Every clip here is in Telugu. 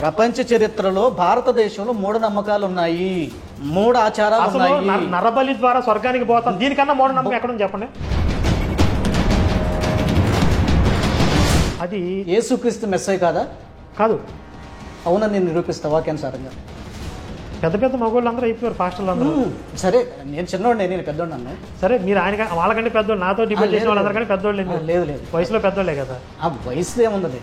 ప్రపంచ చరిత్రలో భారతదేశంలో 3 నమ్మకాలు ఉన్నాయి, 3 ఆచారాలు ఉన్నాయి. నరబలి ద్వారా స్వర్గానికి పోతాం, దీనికన్నా మూఢనమ్మకం ఎక్కడ ఉంది చెప్పండి? అది యేసుక్రీస్తు మెస్సయ్య కాదా? కాదు. అవునని నేను నిరూపిస్తా వాక్యానుసారంగా. పెద్ద పెద్ద మగవాళ్ళు అందరూ అయిపోయారు, పాస్టర్లు అందరూ. సరే, నేను చిన్నోడిని, నేను పెద్దోడు అన్న. సరే, మీరు ఆయన వాళ్ళకంటే పెద్దోళ్ళు, నాతో డిబేట్ చేసిన వాళ్ళందరికంటే పెద్దోళ్ళు. లేదు లేదు, వయసులో పెద్దోళ్ళే కదా. ఆ వయసులో ఏముంది?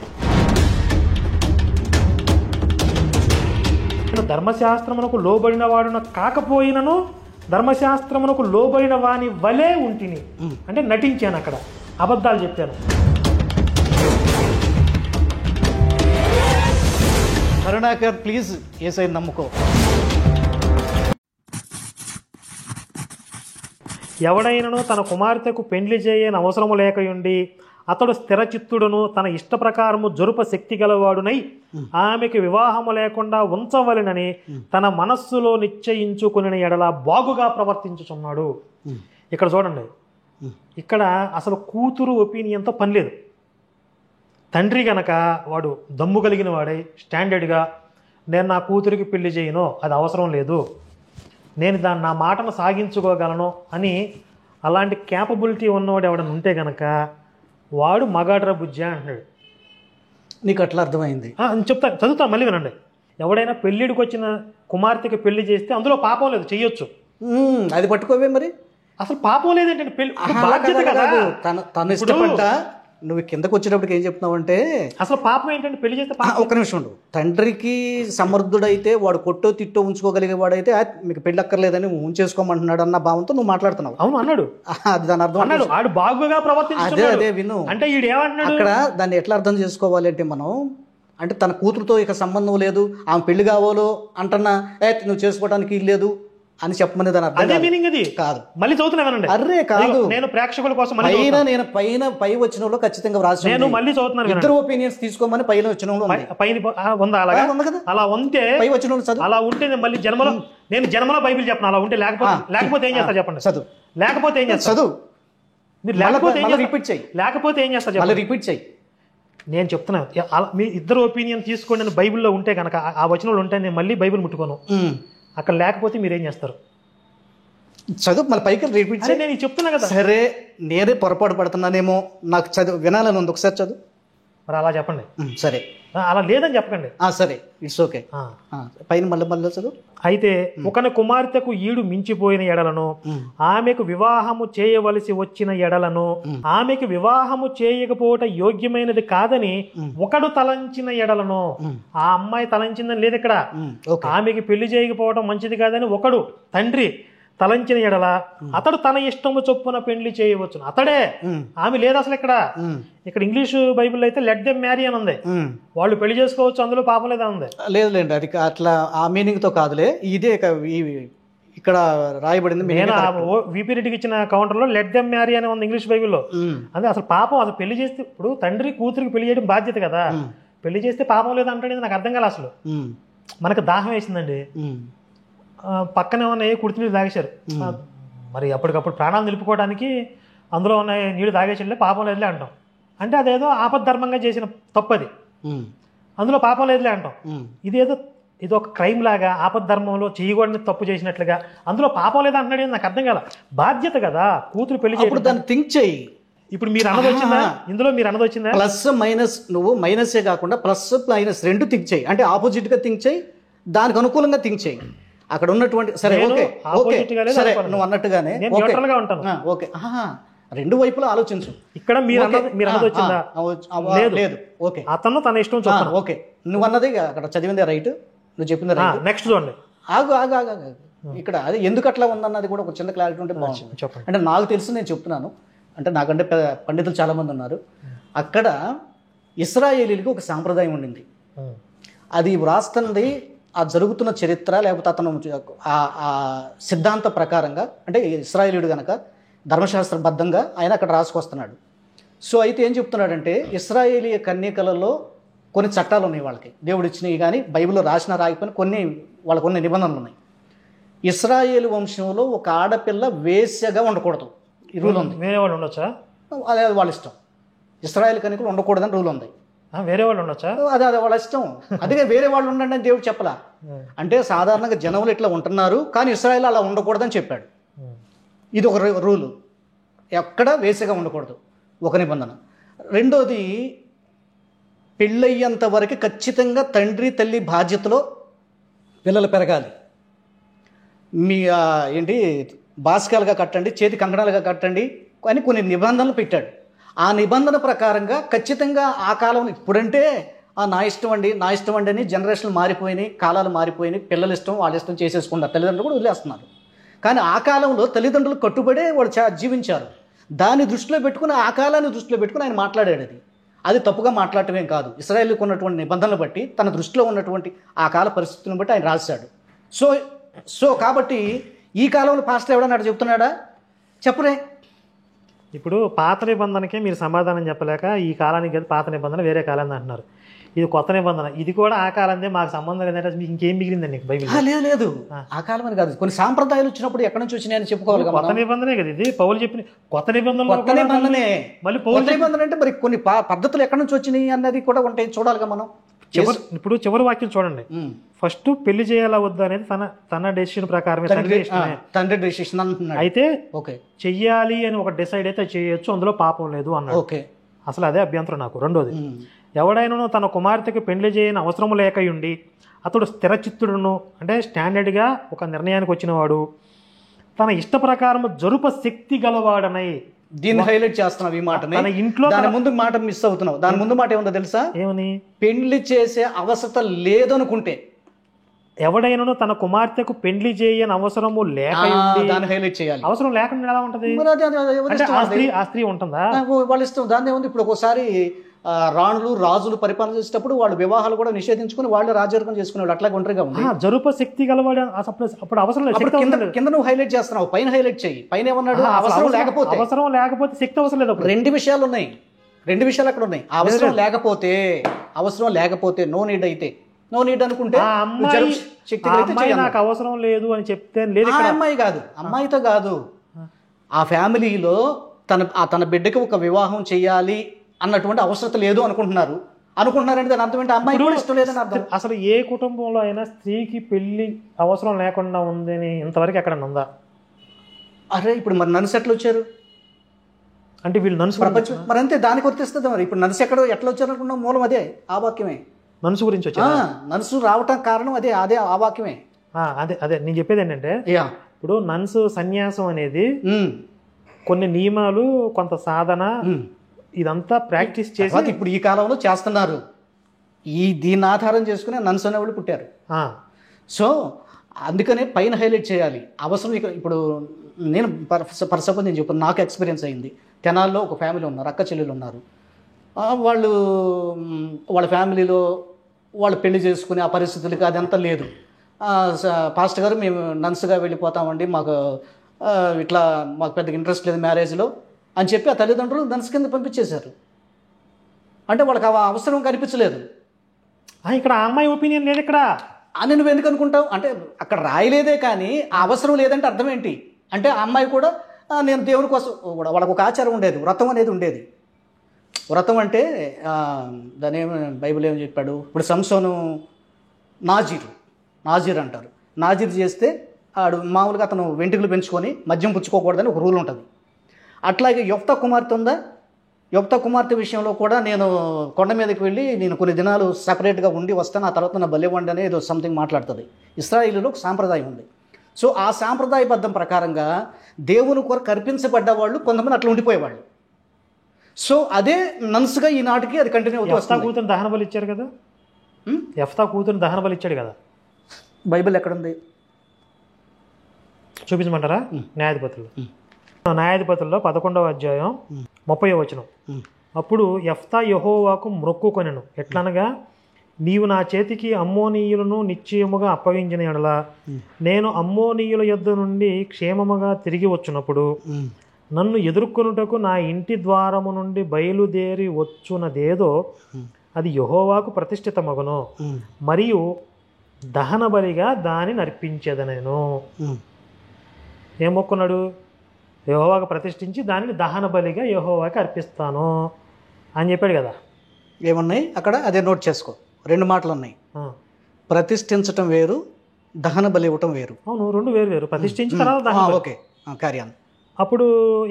ధర్మశాస్త్రమునకు లోబడిన వాడున కాకపోయినను ధర్మశాస్త్రమునకు లోబడిన వాని వలే ఉంటిని. అంటే నటించాను, అక్కడ అబద్ధాలు చెప్పాను. కరుణాకర్, ప్లీజ్ యేసయ్యని నమ్ముకో. ఎవడైనను తన కుమార్తెకు పెండ్లి చేయని అవసరము లేకయుండి అతడు స్థిరచిత్తుడును తన ఇష్ట ప్రకారము జరుప శక్తి గలవాడునై ఆమెకు వివాహము లేకుండా ఉంచవలెనని తన మనస్సులో నిశ్చయించుకుని ఎడల బాగుగా ప్రవర్తించుచున్నాడు. ఇక్కడ చూడండి, ఇక్కడ అసలు కూతురు ఒపీనియన్తో పని లేదు. తండ్రి గనక వాడు దమ్ము కలిగిన వాడై స్టాండర్డ్గా, నేను నా కూతురికి పెళ్లి చేయను, అది అవసరం లేదు, నేను నా మాటను సాగించుకోగలను అని అలాంటి క్యాపబిలిటీ ఉన్నవాడు ఎవడన్నా ఉంటే గనక వాడు మగాడ్ర బుజ్జా అంటున్నాడు. నీకు అట్లా అర్థమైంది? చదువుతా, మళ్ళీ వినండి. ఎవడైనా పెళ్ళిడికి వచ్చిన కుమార్తెకి పెళ్లి చేస్తే అందులో పాపం లేదు, చెయ్యొచ్చు. అది పట్టుకోవే మరి. అసలు పాపం లేదంటే పెళ్లి బాధ్యత కదా. తను ఇష్టపడ్డా నువ్వు కిందకు వచ్చేటప్పటికి ఏం చెప్తున్నావు అంటే, అసలు పాపం ఏంటంటే పెళ్లి చేస్తే ఒక్క నిమిషం ఉండు. తండ్రికి సమర్థుడైతే, వాడు కొట్టో తిట్టో ఉంచుకోగలిగే వాడైతే మీకు పెళ్లి అక్కర్లేదని ఉంచేసుకోమంటున్నాడు అన్న భావంతో నువ్వు మాట్లాడుతున్నావు. అవును అన్నాడు, అది దాని అర్థం అన్నాడు. ఆడు బాగుగా ప్రవర్తించాడు. అదే విను. అంటే ఈడు ఏమంటున్నాడు అక్కడ, దాన్ని ఎట్లా అర్థం చేసుకోవాలి అంటే, మనం అంటే తన కూతురుతో ఇక సంబంధం లేదు, ఆమె పెళ్లి కావాలో అంటున్నా, నువ్వు చేసుకోవడానికి లేదు అని చెప్పమని దాని అర్థం. అదే మీనింగ్ అది కాదు. మళ్ళీ చదువుతున్నాను. అర్రే కాదు, నేను ప్రేక్షకుల కోసం పై వచ్చిన వాళ్ళు ఖచ్చితంగా రాసి, నేను మళ్ళీ చదువుతున్నాను. ఇద్దరు ఒపీనియన్స్ తీసుకోమని పైన వచ్చిన ఉందా? అలా ఉంటే పై వచ్చిన అలా ఉంటే మళ్ళీ నేను జన్మలో బైబిల్ చెప్పను. అలా ఉంటే లేకపోతే ఏం చేస్తా చెప్పండి? చదువు. లేకపోతే ఏం చేస్తా? చదువు. మీరు లేకపోతే రిపీట్ చేయి. లేకపోతే ఏం చేస్తా చెప్పండి? రిపీట్ చేయి. నేను చెప్తున్నాను, మీ ఇద్దరు ఒపీనియన్ తీసుకోండి అని బైబిల్లో ఉంటే కనుక, ఆ వచనంలో ఉంటే నేను మళ్ళీ బైబిల్ ముట్టుకోను. అక్కడ లేకపోతే మీరేం చేస్తారు? చదువు, మళ్ళీ పైకి రిపీట్ చేయి. నేను చెప్తున్నా కదా. సరే, నేనే పొరపాటు పడుతున్నానేమో, నాకు చదువు వినాలని ఉంది, ఒకసారి చదువు. మరి అలా చెప్పండి. సరే, అలా లేదని చెప్పకండి. సరే, ఇట్స్ ఓకే. పైన మళ్ళీ చదువు. అయితే ఒకని కుమార్తెకు ఈడు మించిపోయిన ఎడలను, ఆమెకు వివాహము చేయవలసి వచ్చిన ఎడలను, ఆమెకు వివాహము చేయకపోవట యోగ్యమైనది కాదని ఒకడు తలంచిన ఎడలను, ఆ అమ్మాయి తలంచిందని లేదు ఇక్కడ, ఆమెకి పెళ్లి చేయకపోవటం మంచిది కాదని ఒకడు తండ్రి తలంచిన ఎడల అతడు తన ఇష్టము చొప్పున పెళ్లి చేయవచ్చు. అతడే, ఆమె లేదు అసలు. ఇక్కడ ఇంగ్లీష్ బైబిల్ అయితే లెట్ దెమ్ మ్యారీ అని ఉంది. వాళ్ళు పెళ్లి చేసుకోవచ్చు, అందులో పాపం లేదా ఉంది. లేదులేండి, అది అట్లా ఆ మీనింగ్ తో కాదులే, ఇదే ఇక్కడ రాయబడింది. నేను విపి రెడ్డికి ఇచ్చిన కౌంటర్ లో లెట్ దెమ్ మ్యారీ అని ఉంది ఇంగ్లీష్ బైబిల్లో. అదే అసలు పాపం, అసలు పెళ్లి చేస్తే, ఇప్పుడు తండ్రి కూతురికి పెళ్లి చేయడం బాధ్యత కదా, పెళ్లి చేస్తే పాపం లేదా అంటే నాకు అర్థం కాలే. అసలు మనకు దాహం వేసిందండి, పక్కనే ఉన్న కుడితి నీళ్ళు తాగేశారు, మరి అప్పటికప్పుడు ప్రాణాలు నిలుపుకోవడానికి అందులో ఉన్న నీళ్ళు తాగేసి పాపం లేదులే అంటాం. అంటే అదేదో ఆపద్ధర్మంగా చేసిన తప్పది, అందులో పాపం లేదులే అంటాం. ఇది ఒక క్రైమ్ లాగా, ఆపద్ధర్మంలో చేయకూడని తప్పు చేసినట్లుగా అందులో పాపం లేదా అంటున్నాడు. నాకు అర్థం కాల. బాధ్యత కదా కూతురు పెళ్లి చేయడం. దాన్ని థింక్ చేయి. ఇప్పుడు మీరు అన్నది వచ్చిందా? ఇందులో మీరు అన్నది వచ్చిందా? ప్లస్ మైనస్, నువ్వు మైనసే కాకుండా ప్లస్ మైనస్ రెండు థింక్ చేయి. అంటే ఆపోజిట్ గా థింక్ చేయి, దానికి అనుకూలంగా థింక్ చేయి. అక్కడ ఉన్నటువంటి సరే నువ్వు అన్నట్టుగానే ఓకే, రెండు వైపులా ఆలోచించు. ఇక్కడ మీరు వచ్చిందా? లేదు. ఓకే, అతను తన ఇష్టం. ఓకే, నువ్వు అన్నది అక్కడ చదివిందే రైట్, నువ్వు చెప్పింది రైట్. నెక్స్ట్ చూడండి. ఆగు, ఇక్కడ అది ఎందుకు అట్లా ఉందన్నది కూడా ఒక చిన్న క్లారిటీ ఉంటే బాగుంటుంది. అంటే నాకు తెలుసు, నేను చెప్తున్నాను. అంటే నాకంటే పండితులు చాలా మంది ఉన్నారు. అక్కడ ఇశ్రాయేలీలకు ఒక సాంప్రదాయం ఉండింది. అది వ్రాస్తుంది ఆ జరుగుతున్న చరిత్ర, లేకపోతే అతను ఆ సిద్ధాంత ప్రకారంగా, అంటే ఇశ్రాయేలీయుడు కనుక ధర్మశాస్త్రబద్ధంగా ఆయన అక్కడ రాసుకొస్తున్నాడు. సో అయితే ఏం చెప్తున్నాడంటే, ఇశ్రాయేలీయ కన్యకలలో కొన్ని చట్టాలు ఉన్నాయి వాళ్ళకి, దేవుడు ఇచ్చినవి కానీ బైబిల్లో రాసిన రాకపోయినా వాళ్ళకు కొన్ని నిబంధనలు ఉన్నాయి. ఇశ్రాయేలు వంశంలో ఒక ఆడపిల్ల వేశ్యగా ఉండకూడదు, ఈ రూల్ ఉంది. వేరే వాళ్ళు ఉండొచ్చా? అదే వాళ్ళ ఇష్టం. ఇశ్రాయేల్ కన్యకలు ఉండకూడదని రూల్ ఉంది. వేరే వాళ్ళు ఉండొచ్చా? అది అది వాళ్ళ ఇష్టం. అందుకే వేరే వాళ్ళు ఉండండి అని దేవుడు చెప్పలా. అంటే సాధారణంగా జనములు ఇట్లా ఉంటున్నారు, కానీ ఇశ్రాయేలు అలా ఉండకూడదని చెప్పాడు. ఇది ఒక రూలు, ఎక్కడ వేసిగా ఉండకూడదు, ఒక నిబంధన. రెండోది, పెళ్ళయ్యేంత వరకు ఖచ్చితంగా తండ్రి తల్లి బాధ్యతలో పిల్లలు పెరగాలి. మీ ఏంటి బాస్కాలుగా కట్టండి, చేతి కంకణాలుగా కట్టండి అని కొన్ని నిబంధనలు పెట్టాడు. ఆ నిబంధన ప్రకారంగా ఖచ్చితంగా ఆ కాలంలో, ఇప్పుడంటే నా ఇష్టం అండి నా ఇష్టం అండి అని జనరేషన్లు మారిపోయినాయి, కాలాలు మారిపోయినాయి, పిల్లల ఇష్టం వాళ్ళ ఇష్టం చేసేసుకున్నారు, తల్లిదండ్రులు కూడా వదిలేస్తున్నారు. కానీ ఆ కాలంలో తల్లిదండ్రులు కట్టుబడే వాళ్ళు జీవించారు. దాన్ని దృష్టిలో పెట్టుకుని, ఆ కాలాన్ని దృష్టిలో పెట్టుకుని ఆయన మాట్లాడాడు. అది తప్పుగా మాట్లాడటమేం కాదు. ఇశ్రాయేలుకు ఉన్నటువంటి నిబంధనలు బట్టి, తన దృష్టిలో ఉన్నటువంటి ఆ కాల పరిస్థితులను బట్టి ఆయన రాశాడు. సో కాబట్టి ఈ కాలంలో పాస్టర్ ఎవడన్నాడు చెప్తున్నాడా? చెప్పరే. ఇప్పుడు పాత నిబంధనకే మీరు సమాధానం చెప్పలేక ఈ కాలానికి పాత నిబంధన వేరే కాలం అంటున్నారు. ఇది కొత్త నిబంధన, ఇది కూడా ఆ కాలందే, మాకు సంబంధం లేదంటే మీకు ఇంకేం మిగిలిందండి బైబిల్? లేదు, ఆ కాలం అని కాదు. కొన్ని సాంప్రదాయాలు వచ్చినప్పుడు ఎక్కడి నుంచి వచ్చినాయని చెప్పుకోవాలి. కొత్త నిబంధనే కదా ఇది. పౌలు చెప్పిన కొత్త నిబంధన, మళ్ళీ కొత్త నిబంధన అంటే మరి కొన్ని పద్ధతులు ఎక్కడి నుంచి వచ్చినాయి అన్నది కూడా ఉంటాయి, చూడాలిగా మనం. ఇప్పుడు చివరి వాక్యం చూడండి. ఫస్ట్ పెళ్లి చేయాలా వద్దా అనేది తన డెసిషన్ ప్రకారమే, తండ్రి డెసిషన్ అంటున్నాడు. అయితే చెయ్యాలి అని ఒక డిసైడ్ అయితే చేయొచ్చు, అందులో పాపం లేదు అన్నాడు. అసలు అదే అభ్యంతరం నాకు. రెండోది, ఎవడైనా తన కుమార్తెకి పెళ్లి చేయని అవసరం లేకయుండి అతడు స్థిరచిత్తుడును, అంటే స్టాండర్డ్గా ఒక నిర్ణయానికి వచ్చినవాడు, తన ఇష్ట ప్రకారం జరుప శక్తి గలవాడనై. దీన్ని హైలైట్ చేస్తున్నావు ఈ మాటని. ఇంట్లో దాని ముందు మాట మిస్ అవుతున్నావు. దాని ముందు మాట ఏముందో తెలుసా? ఏమని? పెళ్లి చేసే అవసరం లేదనుకుంటే, ఎవడైనా తన కుమార్తెకు పెళ్లి చేయని అవసరము లేక దాన్ని హైలైట్ చేయాలి. అవసరం లేకుండా ఎలా ఉంటది? ఆ స్త్రీ ఉంటుందా? వాళ్ళ ఇష్టం. దాన్ని ఏముంది. ఇప్పుడు ఒకసారి రాణులు రాజులు పరిపాలన చేసేటప్పుడు వాళ్ళు వివాహాలు కూడా నిషేధించుకుని వాళ్ళు రాజరికం చేసుకునేవాళ్ళు. అట్లాగే ఒంటరిగా ఉంది. జరుప శక్తి గలవాడు అప్పుడు అవసరం లేదు. కింద నువ్వు హైలైట్ చేస్తున్నావు, పైన హైలైట్ చేయి. పైన ఏమన్నాడు? అవసరం లేకపోతే శక్తి అవసరం లేదు. రెండు విషయాలు ఉన్నాయి, రెండు విషయాలు అక్కడ ఉన్నాయి. అవసరం లేకపోతే నో నీడ్ అయితే నో నీడ్ అనుకుంటే, నాకు అవసరం లేదు అని చెప్తే లేదు. అమ్మాయితో కాదు, ఆ ఫ్యామిలీలో తన బిడ్డకి ఒక వివాహం చెయ్యాలి అన్నటువంటి అవసరం లేదు అనుకుంటున్నారంటే దాని అర్థం ఏంటి? అమ్మాయి కూడా ఇష్టం లేదని అర్థం. అసలు ఏ కుటుంబంలో అయినా స్త్రీకి పెళ్లి అవసరం లేకుండా ఉందని ఇంతవరకు ఎక్కడ ఉందా? అరే ఇప్పుడు మరి నన్సు ఎట్లా వచ్చారు అంటే వీళ్ళు నన్సు ప్రపంచం మరి అంతే, దానికి వర్తిస్తుంది. మరి ఇప్పుడు నన్సు ఎట్లా వచ్చారు అనుకున్నాం? మూలం అదే, ఆ వాక్యమే. నన్సు గురించి వచ్చా, నన్సు రావటం కారణం అదే ఆ వాక్యమే. అదే నేను చెప్పేది ఏంటంటే, ఇప్పుడు నన్సు సన్యాసం అనేది కొన్ని నియమాలు, కొంత సాధన, ఇదంతా ప్రాక్టీస్ చేసి ఇప్పుడు ఈ కాలంలో చేస్తున్నారు. దీన్ని ఆధారం చేసుకుని నన్స్ అనేవాళ్ళు పుట్టారు. సో అందుకనే పైన హైలైట్ చేయాలి. అవసరం ఇప్పుడు నేను ఫర్ సపోజ్ నేను చెప్పాను, నాకు ఎక్స్పీరియన్స్ అయింది. తెనాల్లో ఒక ఫ్యామిలీ ఉన్నారు, అక్క చెల్లెలు ఉన్నారు. వాళ్ళు వాళ్ళ ఫ్యామిలీలో వాళ్ళు పెళ్లి చేసుకునే ఆ పరిస్థితులకి అదంతా లేదు. పాస్టర్ గారు మేము నన్స్గా వెళ్ళిపోతామండి, మాకు ఇట్లా మాకు పెద్దగా ఇంట్రెస్ట్ లేదు మ్యారేజ్లో అని చెప్పి ఆ తల్లిదండ్రులు నన్స్ కింద పంపించేశారు. అంటే వాళ్ళకి ఆ అవసరం కనిపించలేదు. ఇక్కడ ఆ అమ్మాయి ఒపీనియన్ లేదు ఇక్కడ అని నువ్వు ఎందుకు అనుకుంటావు? అంటే అక్కడ రాయలేదే కానీ ఆ అవసరం లేదంటే అర్థం ఏంటి? అంటే ఆ అమ్మాయి కూడా నేను దేవుని కోసం, వాళ్ళకు ఒక ఆచారం ఉండేది, వ్రతం అనేది ఉండేది. వ్రతం అంటే దాని ఏమి బైబిల్ ఏమని చెప్పాడు? ఇప్పుడు సంసోను నాజీర్ అంటారు. నాజీర్ చేస్తే ఆడు మామూలుగా అతను వెంట్రుకలు పెంచుకొని మద్యం పుచ్చుకోకూడదని ఒక రూల్ ఉంటుంది. అట్లాగే యొఫ్తా కుమార్తె ఉందా? యొఫ్తా కుమార్తె విషయంలో కూడా నేను కొండ మీదకి వెళ్ళి నేను కొన్ని దినాలు సపరేట్గా ఉండి వస్తాను, ఆ తర్వాత నా బలివ్వండి అనేది ఏదో సంథింగ్ మాట్లాడుతుంది. ఇశ్రాయేలులో ఒక సాంప్రదాయం ఉంది. సో ఆ సాంప్రదాయబద్ధం ప్రకారంగా దేవుని కొరకు కల్పించబడ్డ వాళ్ళు కొంతమంది అట్లా ఉండిపోయేవాళ్ళు. సో అదే నన్స్గా ఈనాటికి అది కంటిన్యూ అవుతుంది. యెఫ్తా కూతురు దహన బలి ఇచ్చారు కదా, యెఫ్తా కూతురు దహన బలి ఇచ్చాడు కదా, బైబిల్ ఎక్కడుంది చూపించమంటారా? న్యాయాధిపతుల్లో 11వ అధ్యాయం 30వ వచనం. అప్పుడు యెఫ్తా యెహోవాకు మొక్కుకొనెను, ఎట్లనగా నీవు నా చేతికి అమ్మోనీయులను నిశ్చయముగా అప్పగించిన యెడల నేను అమ్మోనీయుల యొద్ద నుండి క్షేమముగా తిరిగి వచ్చినప్పుడు నన్ను ఎదుర్కొనుటకు నా ఇంటి ద్వారము నుండి బయలుదేరి వచ్చునదేదో అది యెహోవాకు ప్రతిష్ఠితమగును, మరియు దహన బలిగా దాన్ని నర్పించేదనేను. ఏం మొక్కున్నాడు? యెహోవాకు ప్రతిష్ఠించి దానిని దహన బలిగా యెహోవాకి అర్పిస్తాను అని చెప్పాడు కదా. ఏమున్నాయి అక్కడ, అదే నోట్ చేసుకో. 2 మాటలు ఉన్నాయి, ప్రతిష్ఠించటం వేరు, దహన బలి ఇవ్వటం వేరు. అవును, 2 వేరు వేరు. ప్రతిష్ఠించిన తర్వాత ఓకే, కార్యాన్. అప్పుడు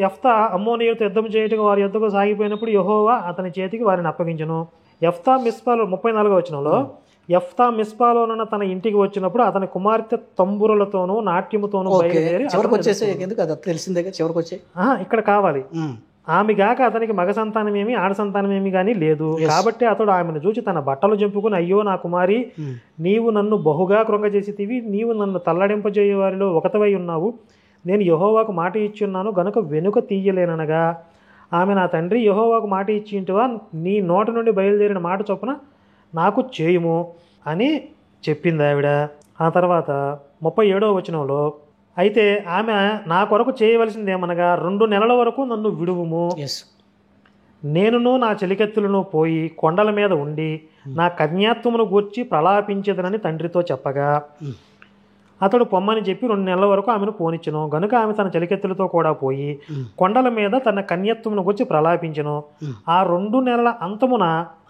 యెఫ్తా అమ్మోనీయులతో యుద్ధం చేయటం వారి యుద్ధకు సాగిపోయినప్పుడు యెహోవా అతని చేతికి వారిని అప్పగించెను. యెఫ్తా మిస్పాలో 34వ వచనంలో, యెఫ్తా మిస్పాలోనున్న తన ఇంటికి వచ్చినప్పుడు అతని కుమార్తె తంబురులతోనూ నాట్యముతోనూ బయలుదేరి చివరికి వచ్చేసి ఎందుకు అది తెలిసిందే చివరికి వచ్చే ఇక్కడ కావాలి. ఆమె గాక అతనికి మగ సంతానమేమి ఆడ సంతానమేమి కానీ లేదు. కాబట్టి అతడు ఆమెను చూచి తన బట్టలు చెంపుకుని, అయ్యో నా కుమారి, నీవు నన్ను బహుగా కృంగజేసితివి, నీవు నన్ను తల్లడింపజేయ వారిలో ఒకతవై ఉన్నావు. నేను యెహోవాకు మాట ఇచ్చున్నాను గనుక వెనుక తీయలేననగా, ఆమె నా తండ్రి యెహోవాకు మాట ఇచ్చింటివా, నీ నోట నుండి బయలుదేరిన మాట చొప్పున నాకు చేయుము అని చెప్పింది ఆవిడ. ఆ తర్వాత 37వ వచనంలో, అయితే ఆమె నా కొరకు చేయవలసిందేమనగా 2 నెలల వరకు నన్ను విడువుము, నేనును నా చెలికెత్తులను పోయి కొండల మీద ఉండి నా కన్యాత్వమును గూర్చి ప్రలాపించేదనని తండ్రితో చెప్పగా, అతడు పొమ్మని చెప్పి 2 నెలల వరకు ఆమెను పోనిచ్చెను. గనుక ఆమె తన చెలికెత్తులతో కూడా పోయి కొండల మీద తన కన్యత్వమును గురించి ప్రలాపించెను. ఆ 2 నెలల అంతమున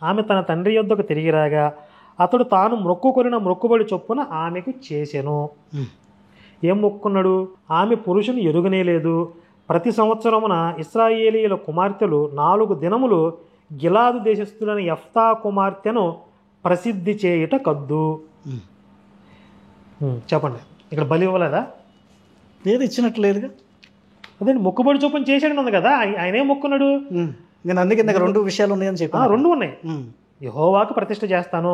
ఆమె తన తండ్రి యొద్దకు తిరిగి రాగా, అతడు తాను మొక్కుకొనిన మొక్కుబడి చొప్పున ఆమెకు చేసెను. ఏం మొక్కున్నాడు? ఆమె పురుషుని ఎరుగనే లేదు. ప్రతి సంవత్సరమున ఇశ్రాయేలీయుల కుమార్తెలు 4 దినములు గిలాదు దేశస్థులైన యెఫ్తా కుమార్తెను ప్రసిద్ధి చేయుట కద్దు. చెప్పండి, ఇక్కడ బలి ఇవ్వలేదా? లేదు, ఇచ్చినట్లేదుగా. అదే మొక్కుబడి చొప్పున చేసాడు ఉంది కదా, ఆయన ఏం మొక్కున్నాడు? నేను అందుకే 2 విషయాలు ఉన్నాయని చెప్పి. 2 ఉన్నాయి. యెహోవాకు ప్రతిష్ఠ చేస్తాను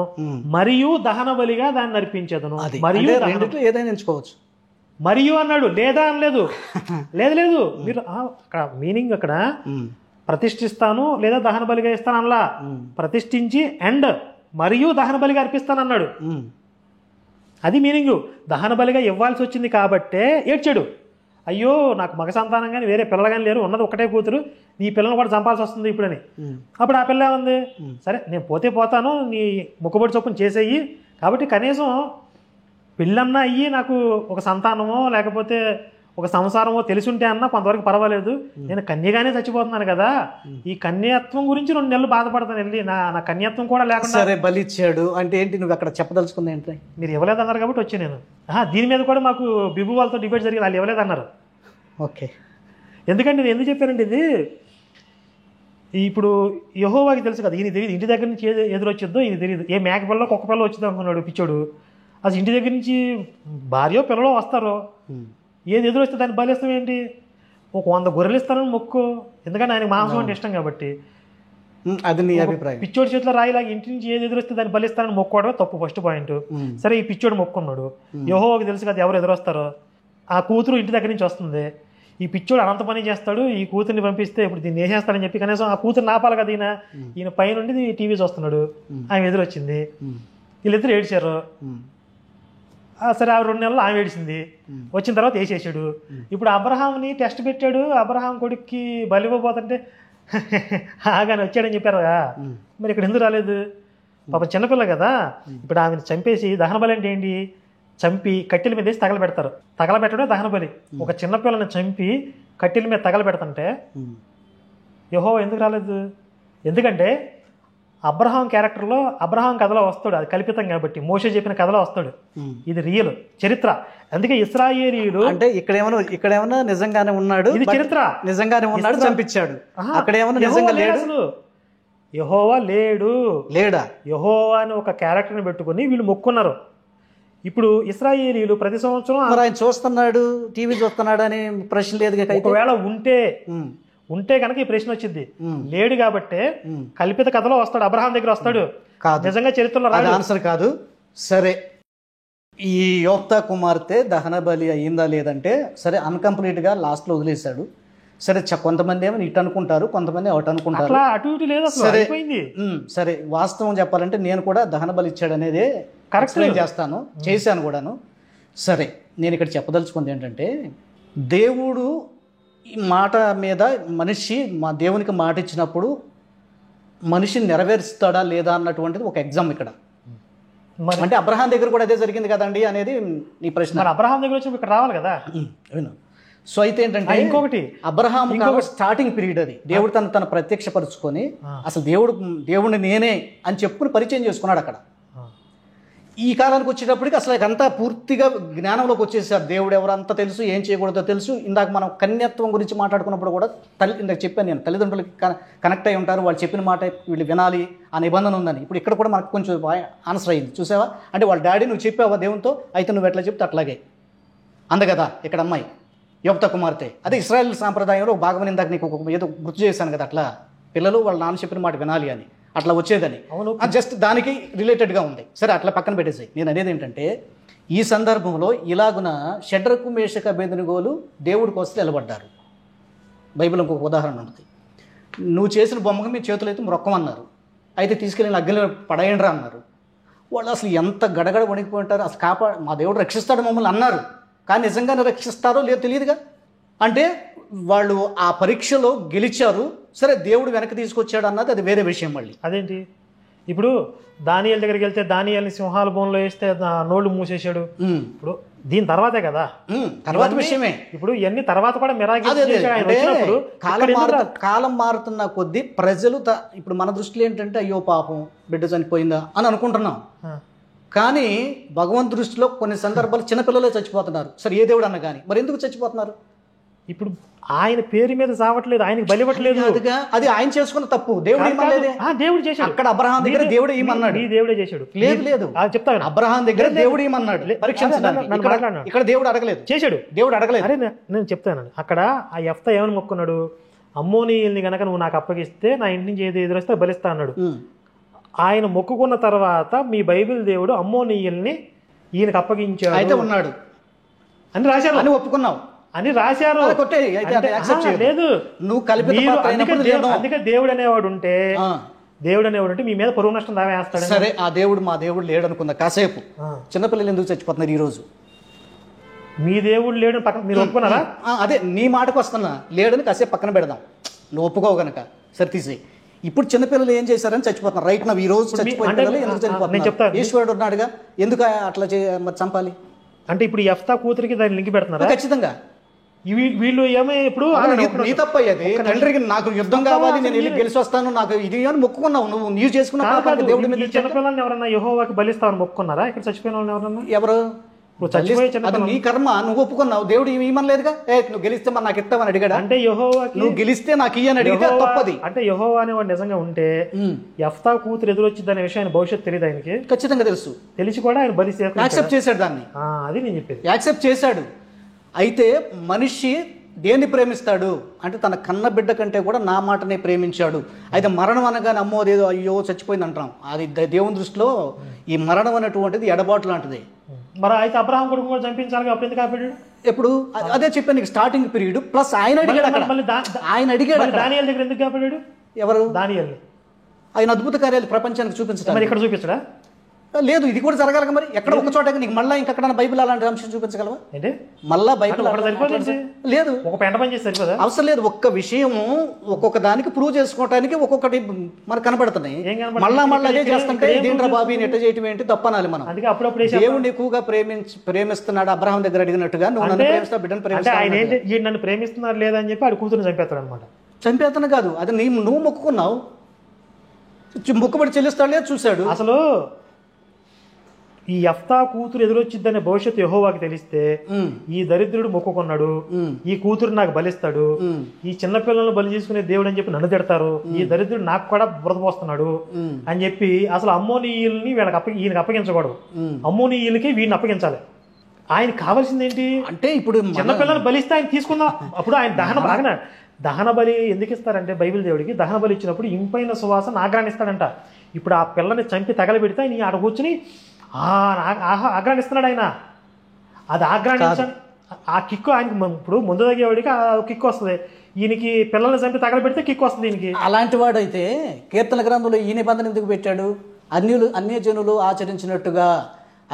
మరియు దహన బలిగా దాన్ని అర్పించేదను. మరియు ఏదైనా ఎంచుకోవచ్చు. మరియు అన్నాడు, లేదా అనలేదు. లేదు లేదు, మీరు అక్కడ మీనింగ్ అక్కడ ప్రతిష్ఠిస్తాను లేదా దహన బలిగా ఇస్తాను అనలా. ప్రతిష్ఠించి అండ్ మరియు దహన బలిగా అర్పిస్తాను అన్నాడు. అది మీనింగ్. దహన బలిగా ఇవ్వాల్సి వచ్చింది కాబట్టే ఏడ్చాడు. అయ్యో నాకు మగ సంతానం కానీ వేరే పిల్లలు కానీ లేరు, ఉన్నది ఒకటే కూతురు, నీ పిల్లలు కూడా చంపాల్సి వస్తుంది ఇప్పుడని. అప్పుడు ఆ పిల్ల ఏముంది, సరే నేను పోతాను, నీ మొక్కుబడి చొప్పున చేసేయి, కాబట్టి కనీసం పెళ్ళన్నా అయ్యి నాకు ఒక సంతానమో లేకపోతే ఒక సంసారమో తెలిసుంటే అన్నా కొంతవరకు పర్వాలేదు, నేను కన్యగానే చచ్చిపోతున్నాను కదా, ఈ కన్యాత్వం గురించి 2 నెలలు బాధపడతాను వెళ్ళి, నా కన్యాత్వం కూడా లేకుండా. సరే బలి ఇచ్చాడు అంటే ఏంటి, నువ్వు అక్కడ చెప్పదలుచుకుంది ఏంటి? మీరు ఇవ్వలేదన్నారు కాబట్టి వచ్చి నేను దీని మీద కూడా మాకు బిబు వాళ్ళతో డిబేట్ జరిగింది, వాళ్ళు ఇవ్వలేదన్నారు. ఓకే, ఎందుకంటే నేను ఎందుకు చెప్పానండి ఇది, ఇప్పుడు యెహోవాకి తెలుసు కదా, ఈయన తెలియదు ఇంటి దగ్గర నుంచి ఏది ఎదురొచ్చిద్దో ఇది తెలియదు. ఏ మేక పిల్ల కుక్క పిల్ల వచ్చింది అనుకున్నాడు పిచ్చోడు. అసలు ఇంటి దగ్గర నుంచి భార్యో పిల్లలో వస్తారో, ఏది ఎదురొస్తే దాన్ని బలిస్తాం ఏంటి? ఒక 100 గొర్రెలు ఇస్తానని మొక్కు, ఎందుకంటే ఆయనకు మాంసం అంటే ఇష్టం కాబట్టి. అది నీ అభిప్రాయం. పిచ్చోడి చేతిలో రాయిలాగా ఇంటి నుంచి ఏది ఎదురొస్తే దాన్ని బలిస్తానని మొక్కోవడమే తప్పు, ఫస్ట్ పాయింట్. సరే, ఈ పిచ్చోడు మొక్కున్నాడు, యెహోవాకి తెలుసు కదా ఎవరు ఎదురొస్తారో. ఆ కూతురు ఇంటి దగ్గర నుంచి వస్తుంది, ఈ పిచ్చోడు అనంత పని చేస్తాడు, ఈ కూతుర్ని పంపిస్తే ఇప్పుడు దీన్ని వేసేస్తాడని చెప్పి కనీసం ఆ కూతురు నాపాలి కదా. ఈయన పైనుండి టీవీ చూస్తున్నాడు, ఆమె ఎదురొచ్చింది, వీళ్ళిద్దరు ఏడ్చారు. సరే, ఆ 2 నెలలు ఆమె ఏడిసింది, వచ్చిన తర్వాత వేసేసాడు. ఇప్పుడు అబ్రహాంని టెస్ట్ పెట్టాడు, అబ్రహాం కొడుక్కి బలి ఇవ్వబోతుంటే ఆగానే వచ్చాడని చెప్పారు కదా, మరి ఇక్కడ ఎందుకు రాలేదు? పాప చిన్నపిల్ల కదా. ఇప్పుడు ఆమెను చంపేసి దహన బలి అంటే ఏంటి, చంపి కట్టెల మీద వేసి తగలబెడతారు, తగలబెట్టడే దహన బలి. ఒక చిన్నపిల్లని చంపి కట్టెల మీద తగలబెడతంటే యెహోవా ఎందుకు రాలేదు? ఎందుకంటే అబ్రహాం క్యారెక్టర్లో అబ్రహాం కథలో వస్తాడు, అది కల్పితం కాబట్టి. మోషే చెప్పిన కథలో వస్తాడు, ఇది రియల్ చరిత్ర. అందుకే ఇశ్రాయేలీయులు అంటే ఇక్కడేమన్నా నిజంగానే ఉన్నాడు, ఇది చరిత్ర, నిజంగానే ఉన్నాడు, చంపించాడు. అక్కడేమన్నా నిజంగా లేడు, యెహోవా లేడా? యెహోవా అని ఒక క్యారెక్టర్ని పెట్టుకుని వీళ్ళు మొక్కున్నారు. ఇప్పుడు ఇశ్రాయేలీయులు ప్రతి సంవత్సరం ఆయన చూస్తున్నాడు, టీవీ చూస్తున్నాడు అని ప్రశ్న లేదు. ఒకవేళ ఉంటే కనుక ఈ ప్రశ్న వచ్చింది. లేడు కాబట్టి కల్పిత కథలో వస్తాడు, అబ్రహాం దగ్గర వస్తాడు, నిజంగా చరిత్రలో రాదు. ఆన్సర్ కాదు. సరే, ఈ యెఫ్తా కుమార్తె దహన బలి అయ్యిందా లేదంటే సరే అన్కంప్లీట్గా లాస్ట్లో వదిలేశాడు. సరే, కొంతమంది ఏమో ఇటు అనుకుంటారు, కొంతమంది అటు అనుకుంటారు. సరే, వాస్తవం చెప్పాలంటే నేను కూడా దహన బలి ఇచ్చాడు అనేది ఎక్స్ప్లెయిన్ చేస్తాను, చేశాను కూడాను. సరే, నేను ఇక్కడ చెప్పదలుచుకుంది ఏంటంటే, దేవుడు ఈ మాట మీద మనిషి దేవునికి మాట ఇచ్చినప్పుడు మనిషిని నెరవేరుస్తాడా లేదా అన్నటువంటిది ఒక ఎగ్జామ్ ఇక్కడ. అంటే అబ్రహాం దగ్గర కూడా అదే జరిగింది కదండి అనేది నీ ప్రశ్న. అబ్రహాం దగ్గర వచ్చి ఇక్కడ రావాలి కదా. సో అయితే ఏంటంటే ఇంకొకటి అబ్రహాం స్టార్టింగ్ పీరియడ్ అది. దేవుడు తను ప్రత్యక్షపరుచుకొని అసలు దేవుడిని నేనే అని చెప్పుకుని పరిచయం చేసుకున్నాడు అక్కడ. ఈ కాలానికి వచ్చేటప్పటికి అసలు అంతా పూర్తిగా జ్ఞానంలోకి వచ్చేసారు. దేవుడు ఎవరంతా తెలుసు, ఏం చేయకూడదో తెలుసు. ఇందాక మనం కన్యత్వం గురించి మాట్లాడుకున్నప్పుడు కూడా ఇందాక చెప్పాను నేను, తల్లిదండ్రులకి కనెక్ట్ అయి ఉంటారు, వాళ్ళు చెప్పిన మాట వీళ్ళు వినాలి ఆ నిబంధన ఉందని. ఇప్పుడు ఇక్కడ కూడా మనకు కొంచెం ఆన్సర్ అయింది చూసావా. అంటే వాళ్ళ డాడీ నువ్వు చెప్పావా దేవునితో, అయితే నువ్వు ఎట్లా చెప్తే అట్లాగే అంద కదా ఇక్కడ అమ్మాయి యోప్త కుమార్తె. అదే ఇశ్రాయేల్ సాంప్రదాయంలో ఒక భాగం. ఇందాక నీకు ఏదో గుర్తు చేశాను కదా, అట్లా పిల్లలు వాళ్ళ నాన్న చెప్పిన మాట వినాలి అని అట్లా వచ్చేదని. జస్ట్ దానికి రిలేటెడ్గా ఉంది. సరే అట్లా పక్కన పెట్టేసాయి. నేను అనేది ఏంటంటే ఈ సందర్భంలో ఇలాగున షడ్రకు మేషక అబేద్నెగోలు దేవుడి కోసం నిలబడ్డారు. బైబిల్ ఇంకొక ఉదాహరణ ఉంది. నువ్వు చేసిన బొమ్మకు మీ చేతులు అయితే మొక్కమన్నారు, అయితే తీసుకెళ్ళి అగ్గిలో పడేయండిరా అన్నారు. వాళ్ళు అసలు ఎంత గడగడ వణికిపోయి ఉంటారు. అసలు మా దేవుడు రక్షిస్తాడు మమ్మల్ని అన్నారు, కానీ నిజంగానే రక్షిస్తారో లేదో తెలియదుగా. అంటే వాళ్ళు ఆ పరీక్షలో గెలిచారు, సరే దేవుడు వెనక్కి తీసుకొచ్చాడు అన్నది అది వేరే విషయం. మళ్ళీ అదేంటి, ఇప్పుడు దానియేలు దగ్గరికి వెళ్తే దానియేలుని సింహాల బోన్లో వేస్తే నోళ్ళు మూసేశాడు. ఇప్పుడు దీని తర్వాతే కదా, తర్వాత విషయమే. ఇప్పుడు ఇవన్నీ తర్వాత కూడా కాలం మారుతున్న కొద్దీ ప్రజలు ఇప్పుడు మన దృష్టిలో ఏంటంటే అయ్యో పాపం బిడ్డ చనిపోయిందా అని అనుకుంటున్నాం. కానీ భగవంతు దృష్టిలో కొన్ని సందర్భాలు చిన్నపిల్లలే చచ్చిపోతున్నారు. సరే ఏ దేవుడు అన్న కానీ మరి ఎందుకు చచ్చిపోతున్నారు? ఇప్పుడు ఆయన పేరు మీద సావట్లేదు, ఆయనకి బలివ్వట్లేదు. అది ఆయన చేసుకున్న తప్పు. దేవుడు చేశాడు. అక్కడ అబ్రహాం దగ్గర దేవుడు ఏమన్నాడు? దేవుడే చేశాడు. లేదు చెప్తాను, అబ్రహాం దగ్గర దేవుడు ఏమన్నాడు పరీక్షించడానికి. ఇక్కడ దేవుడు అడగలేదు, చేశాడు. దేవుడు అడగలేదు. అరే నేను చెప్తాను, అక్కడ ఆ యెఫ్తా ఏమని మొక్కున్నాడు? అమ్మోనీయుల్ని గనక నువ్వు నాకు అప్పగిస్తే నా ఇంటి నుంచి ఏది ఎదురొస్తే బలిస్తా అన్నాడు. ఆయన మొక్కుకున్న తర్వాత మీ బైబిల్ దేవుడు అమ్మోనీయుల్ని ఈయనకు అప్పగించాడు అయితే ఉన్నాడు అని రాశారు, అని ఒప్పుకున్నావు అని రాశారు. లేదు, నువ్వు కలిపి అందుకే దేవుడు అనేవాడు ఉంటే మీ మీద పరువు నష్టం దావేస్తాడు. సరే ఆ దేవుడు మా దేవుడు లేడు అనుకుందా కాసేపు. చిన్నపిల్లలు ఎందుకు చచ్చిపోతున్నారు ఈ రోజు? మీ దేవుడు లేడు పక్కన మీరు ఒప్పుకున్నారా? అదే నీ మాటకు వస్తున్నా, లేడని కాసేపు పక్కన పెడదాం, నువ్వు ఒప్పుకోవు కనుక సరే తీసేయి. ఇప్పుడు చిన్నపిల్లలు ఏం చేశారని చచ్చిపోతున్నారు. రైట్ నా ఈ రోజు చచ్చిపోతున్నారు. ఎందుకు చనిపోతున్నారు? ఈశ్వరుడు ఉన్నాడుగా, ఎందుకు అట్లా చంపాలి అంటే ఇప్పుడు యెఫ్తా కూతురికి దాన్ని లింక్ పెడుతున్నారు. ఖచ్చితంగా వీళ్ళు ఏమో ఇప్పుడు నీ తప్పయ్యేది. తండ్రికి నాకు యుద్ధం కావాలి, నేను వెళ్ళి గెలిచి వస్తాను, నాకు ఇది అని మొక్కుకున్నావు. నువ్వు నీవు చేసుకున్నావు. దేవుడి మీద చిన్నపిల్లల్ని ఎవరన్నా యెహోవాకి బలిస్తావని మొక్కుకున్నారా? ఇక్కడ చచ్చిపోయిన వాళ్ళని ఎవరన్నా? ఎవరు? అది నీ కర్మ, నువ్వు ఒప్పుకున్నావు. దేవుడు ఏమనలేదుగా, నువ్వు గెలిస్తే మరి నాకు ఇస్తావని అడిగాడు. అంటే యెహోవాకి నువ్వు గెలిస్తే నాకు ఇయ్యని అడిగితే తప్పది. అంటే యెహోవా అనేవాడు నిజంగా ఉంటే యెఫ్తా కూతురు ఎదురొచ్చింది అనే విషయాన్ని భవిష్యత్తు తెలియదు ఆయనకి? ఖచ్చితంగా తెలుసు. తెలిసి కూడా ఆయన బలి యాక్సెప్ట్ చేశాడు దాన్ని. అది నేను చెప్పేది, యాక్సెప్ట్ చేశాడు. అయితే మనిషి దేన్ని ప్రేమిస్తాడు అంటే తన కన్న బిడ్డ కంటే కూడా నా మాటనే ప్రేమించాడు. అయితే మరణం అనగానే అమ్మోదేదో అయ్యో చచ్చిపోయింది అంటాం. అది దేవుని దృష్టిలో ఈ మరణం అనేటువంటిది ఎడబాటు లాంటిది. మరి అయితే అబ్రహాం కొడుకు కూడా చంపించాలి, అప్పుడు ఎందుకు ఆపాడు? ఎప్పుడు? అదే చెప్పాను నీకు, స్టార్టింగ్ పీరియడ్ ప్లస్ ఆయన అడిగాడు. ఆయన అడిగాడు దానియేలు దగ్గర ఎందుకు ఆపాడు? ఎవరు? దానియేలు. ఆయన అద్భుత కార్యాలు ప్రపంచానికి చూపించడం. మరి ఇక్కడ చూపించడా? లేదు, ఇది కూడా జరగాలి. మరి ఎక్కడ ఒక చోట నీకు మళ్ళీ ఇంకెక్కడ బైబిల్ అలాంటి అంశం చూపించగలవా? మళ్ళా బైబిల్ లేదు, ఒక పెంట పని చేసి సరిపోదా? అవసరం లేదు. ఒక్క విషయము ఒక్కొక్క దానికి ప్రూవ్ చేసుకోవడానికి ఒక్కొక్కటి మనకు కనబడుతున్నాయి. మళ్ళా అదే చేస్తుంటే ఇదేంట్రా బాబీ నెట్ట చేయటం ఏంటి తప్పనాలి మనం. దేవుడిని ఎక్కువగా ప్రేమిస్తున్నాడు అబ్రహాం దగ్గర అడిగినట్టుగా, నువ్వు నన్ను ప్రేమిస్తావు, బిడ్డను ప్రేమిస్తావు. నన్ను ప్రేమిస్తున్నారు లేదని చెప్పి ఆడు కూతురు చంపేస్తాడు అనమాట. చంపేస్తాను కాదు, అది నువ్వు మొక్కుకున్నావు, మొక్కుబడి చెల్లిస్తాడు లేదు చూశాడు. అసలు ఈ యెఫ్తా కూతురు ఎదురొచ్చిద్దనే భవిష్యత్తు యెహోవాకి తెలిస్తే ఈ దరిద్రుడు మొక్కుకున్నాడు, ఈ కూతురు నాకు బలిస్తాడు, ఈ చిన్నపిల్లలను బలి చేసుకునే దేవుడు అని చెప్పి నన్ను తిడతారు, ఈ దరిద్రుడు నాకు కూడా బురద పోస్తున్నాడు అని చెప్పి అసలు అమ్మోనీయుల్ని ఈయనకి అప్పగించకూడదు, అమ్మోనీయులకి వీడిని అప్పగించాలి. ఆయన కావాల్సింది ఏంటి అంటే ఇప్పుడు చిన్నపిల్లలు బలిస్తే ఆయన తీసుకున్నా. అప్పుడు ఆయన దహన బలి ఎందుకు ఇస్తారంటే బైబిల్ దేవుడికి దహన బలి ఇచ్చినప్పుడు ఇంపైన సువాసన ఆగ్రానిస్తాడంట. ఇప్పుడు ఆ పిల్లని చంపి తగలబెడితే ఆయన ఆడ కూర్చుని ఆగ్రానిస్తున్నాడు ఆయన. అది ఆగ్రానించాలి, ఆ కిక్కు ఆయనకి ఇప్పుడు ముందు తగ్గేవాడికి ఆ కిక్కు వస్తుంది, ఈయనకి పిల్లల్ని చంపి తగలబెడితే కిక్కు వస్తుంది ఈయనకి. అలాంటి వాడైతే కీర్తన గ్రంథంలో ఈ నిబంధన ఎందుకు పెట్టాడు? అన్యజనులు ఆచరించినట్టుగా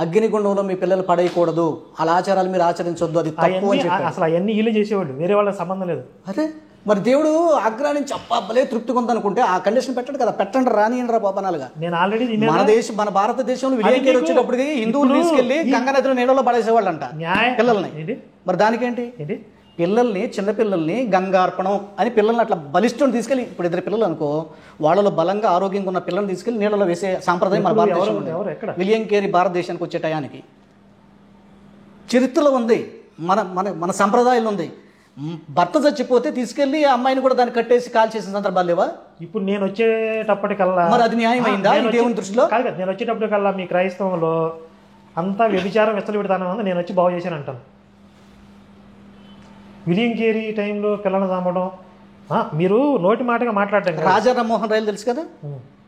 అగ్నిగుండంలో మీ పిల్లలు పడేయకూడదు, అలా ఆచారాలు మీరు ఆచరించొద్దు, అది తప్పు అని చెప్పాడు. అసలు అవన్నీ వీళ్ళు చేసేవాళ్ళు, వేరే వాళ్ళకి సంబంధం లేదు. అదే మరి దేవుడు ఆగ్రహించి అబ్బాలే తృప్తిగా ఉందనుకుంటే ఆ కండిషన్ పెట్టాడు కదా, పెట్టండి రానియండి బాబనాలుగా. నేను ఆల్రెడీ మన భారతదేశంలో విలేకరు వచ్చేటప్పటికి హిందువులు తీసుకెళ్లి గంగా నదిలో నీళ్ళలో పడేసేవాళ్ళు అంట పిల్లల్ని. మరి దానికేంటి? పిల్లల్ని చిన్నపిల్లల్ని గంగార్పణం అని పిల్లల్ని అట్లా బలిష్టం తీసుకెళ్ళి, ఇప్పుడు 2 పిల్లలు అనుకో, వాళ్ళలో బలంగా ఆరోగ్యంగా ఉన్న పిల్లల్ని తీసుకెళ్ళి నీళ్ళలో వేసే సాంప్రదాయం మన భారతదేశంలో ఉంది. విలియం కేరీ భారతదేశానికి వచ్చే టయానికి చరిత్రలో ఉంది, మన మన మన సంప్రదాయంలో ఉంది. భర్త చచ్చిపోతే తీసుకెళ్లి ఆ అమ్మాయిని కూడా దాన్ని కట్టేసి కాల్ చేసిన సందర్భాలు లేవా? ఇప్పుడు నేను వచ్చేటప్పటికల్లా మరి అది న్యాయమైందా దేవుని దృష్టిలో? కాదు, నేను వచ్చేటప్పటికల్లా మీ క్రైస్తవంలో అంతా వ్యభిచారం విచ్చలవిడతానం ఉంది, నేను వచ్చి బాగు చేశాను అంటాను. విలియం కేరీ టైంలో పిల్లలు చంపడం మీరు నోటి మాటగా మాట్లాడటం. రాజా రామ్మోహన్ రాయలు తెలుసు కదా,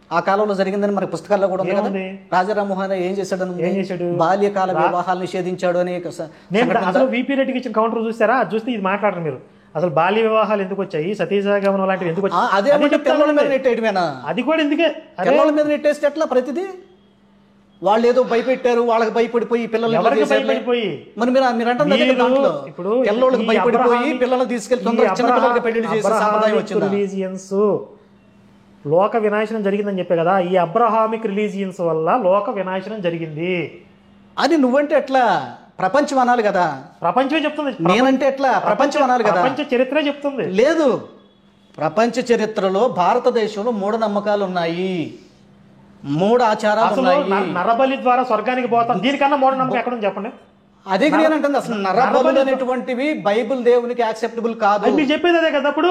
ఆ కాలంలో జరిగిందని మరి పుస్తకాల్లో కూడా ఉంది కదా. రాజా రామ్మోహన్ రాయ్ ఏం చేశాడు? బాల్యకాల వివాహాలు నిషేధించాడు అని. నేను అసలు వీపీ రెడ్డికి ఇచ్చిన కౌంటర్ చూస్తారా? అది చూస్తే ఇది మాట్లాడరు మీరు. అసలు బాల్య వివాహాలు ఎందుకు వచ్చాయి, సతీసాగమనం లాంటివి ఎందుకు వచ్చాయి, అది కూడా ఎందుకే పిల్లల మీద నెట్టేస్తే ఎట్లా? ప్రతిదీ వాళ్ళు ఏదో భయపెట్టారు, వాళ్ళకి భయపడిపోయి పిల్లలు భయపడిపోయి మరి మీరు అంటారు ఇప్పుడు పిల్లలకి భయపడిపోయి పిల్లలు తీసుకెళ్లి చిన్నపిల్లలకి పెళ్లి చేసే సంప్రదాయం వచ్చింది. రిలీజియన్స్ లోక వినాశనం జరిగిందని చెప్పే కదా, ఈ అబ్రహామిక్ రిలీజియన్స్ వల్ల లోక వినాశనం జరిగింది అది నువ్వంటే ఎట్లా? ప్రపంచం అనాలి కదా. ప్రపంచమే చెప్తుంది. నేనంటే ఎట్లా? ప్రపంచం అనాలి కదా. ప్రపంచ చరిత్రే చెప్తుంది. లేదు, ప్రపంచ చరిత్రలో భారతదేశంలో మూఢనమ్మకాలు ఉన్నాయి, 3 ఆచారాలు ఉన్నాయి. నరబలి ద్వారా స్వర్గానికి పోతాం, దీనికన్నా మూఢనమ్మకం ఎక్కడ చెప్పండి. అదే నేనంటుంది, అసలు నరబలి అనేటువంటివి బైబిల్ దేవునికి యాక్సెప్టబుల్ కాదు. మీరు చెప్పేది అదే కదా. అప్పుడు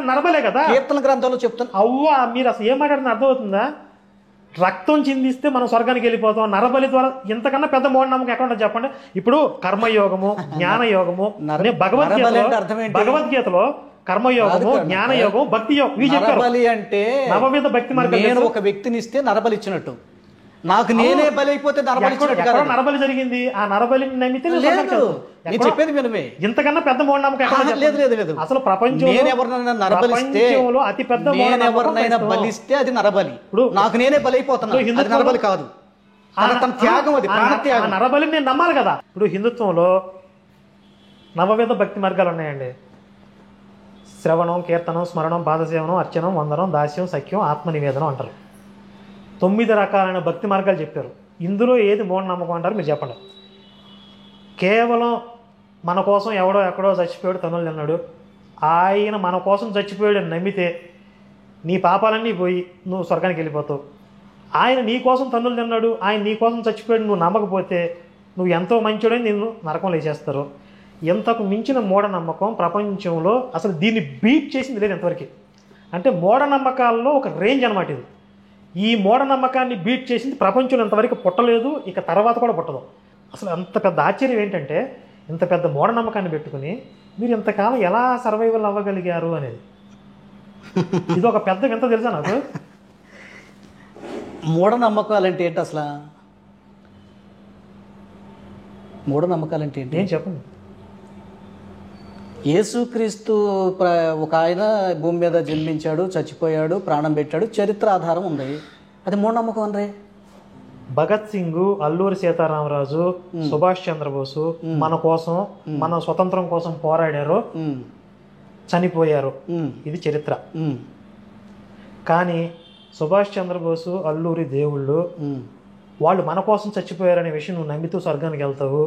నరబలే కదా, కీర్తన గ్రంథంలో చెప్తాను. అవ్వా మీరు అసలు ఏం మాట్లాడుతున్నా అర్థమవుతుందా? రక్తం చిందిస్తే మనం స్వర్గానికి వెళ్ళిపోతాం, నరబలి ద్వారా ఇంతకన్నా పెద్ద మూఢనమ్మకం ఎక్కడ ఉంటుంది చెప్పండి. ఇప్పుడు కర్మయోగము, జ్ఞానయోగము, భగవద్గీతలో కర్మయోగము, జ్ఞానయోగం, భక్తి యోగం నరబలి అంటే నవవిధ భక్తి మార్గం. నేను ఒక వ్యక్తిని ఇస్తే నరబలి ఇచ్చినట్టు, నాకు నేనే బలి అయిపోతే నరబలి జరిగింది. ఆ నరబలిని నమ్మితే చెప్పేది వినవే. ఇంతకన్నా పెద్ద మూఢనమ్మకం లేదు. అసలు ప్రపంచంలో అతి పెద్ద ఎవరినైనా బలిస్తే అది నరబలి. ఇప్పుడు నాకు నేనే బలి అయిపోతున్నాను, అది నరబలి కాదు, త్యాగం, అది ప్రాణత్యాగం. నరబలిని నేను నమ్మాలి కదా. ఇప్పుడు హిందుత్వంలో నవవిధ భక్తి మార్గాలు ఉన్నాయండి. శ్రవణం, కీర్తనం, స్మరణం, పాదసేవనం, అర్చనం, వందనం, దాస్యం, సఖ్యం, ఆత్మనివేదనం అంటారు. 9 రకాలైన భక్తి మార్గాలు చెప్పారు. ఇందులో ఏది మూఢనమ్మకం అంటారు మీరు చెప్పండి. కేవలం మన కోసం ఎవడో ఎక్కడో చచ్చిపోయాడు, తనులు తిన్నాడు, ఆయన మన కోసం చచ్చిపోయాడు అని నమ్మితే నీ పాపాలన్నీ పోయి నువ్వు స్వర్గానికి వెళ్ళిపోతావు. ఆయన నీ కోసం తన్నులు తిన్నాడు, ఆయన నీ కోసం చచ్చిపోయాడు నువ్వు నమ్మకపోతే నువ్వు ఎంతో మంచోడని నిన్ను నరకంలో వేసేస్తారు. ఎంతకు మించిన మూఢనమ్మకం ప్రపంచంలో అసలు దీన్ని బీట్ చేసింది లేదు ఎంతవరకు. అంటే మూఢనమ్మకాల్లో ఒక రేంజ్ అనమాట ఇది. ఈ మూఢనమ్మకాన్ని బీట్ చేసింది ప్రపంచంలో ఇంతవరకు పుట్టలేదు, ఇక తర్వాత కూడా పుట్టదు. అసలు అంత పెద్ద ఆశ్చర్యం ఏంటంటే ఇంత పెద్ద మూఢనమ్మకాన్ని పెట్టుకుని మీరు ఇంతకాలం ఎలా సర్వైవల్ అవ్వగలిగారు అనేది. ఇది ఒక పెద్ద వింత తెలుసా నాకు. మూఢనమ్మకాలు అంటే ఏంటి అసలు? మూఢనమ్మకాలు అంటే ఏంటి? ఏం చెప్పండి. యేసుక్రీస్తు ఒక ఆయన భూమి మీద జన్మించాడు, చచ్చిపోయాడు, ప్రాణం పెట్టాడు, చరిత్ర ఆధారం ఉంది, అది మూఢనమ్మకం అనరే. భగత్ సింగ్, అల్లూరి సీతారామరాజు, సుభాష్ చంద్రబోసు మన కోసం, మన స్వతంత్రం కోసం పోరాడారు, చనిపోయారు, ఇది చరిత్ర. కానీ సుభాష్ చంద్రబోసు, అల్లూరి దేవుళ్ళు వాళ్ళు మన కోసం చచ్చిపోయారనే విషయం నువ్వు నమ్మితూ స్వర్గానికి వెళ్తావు,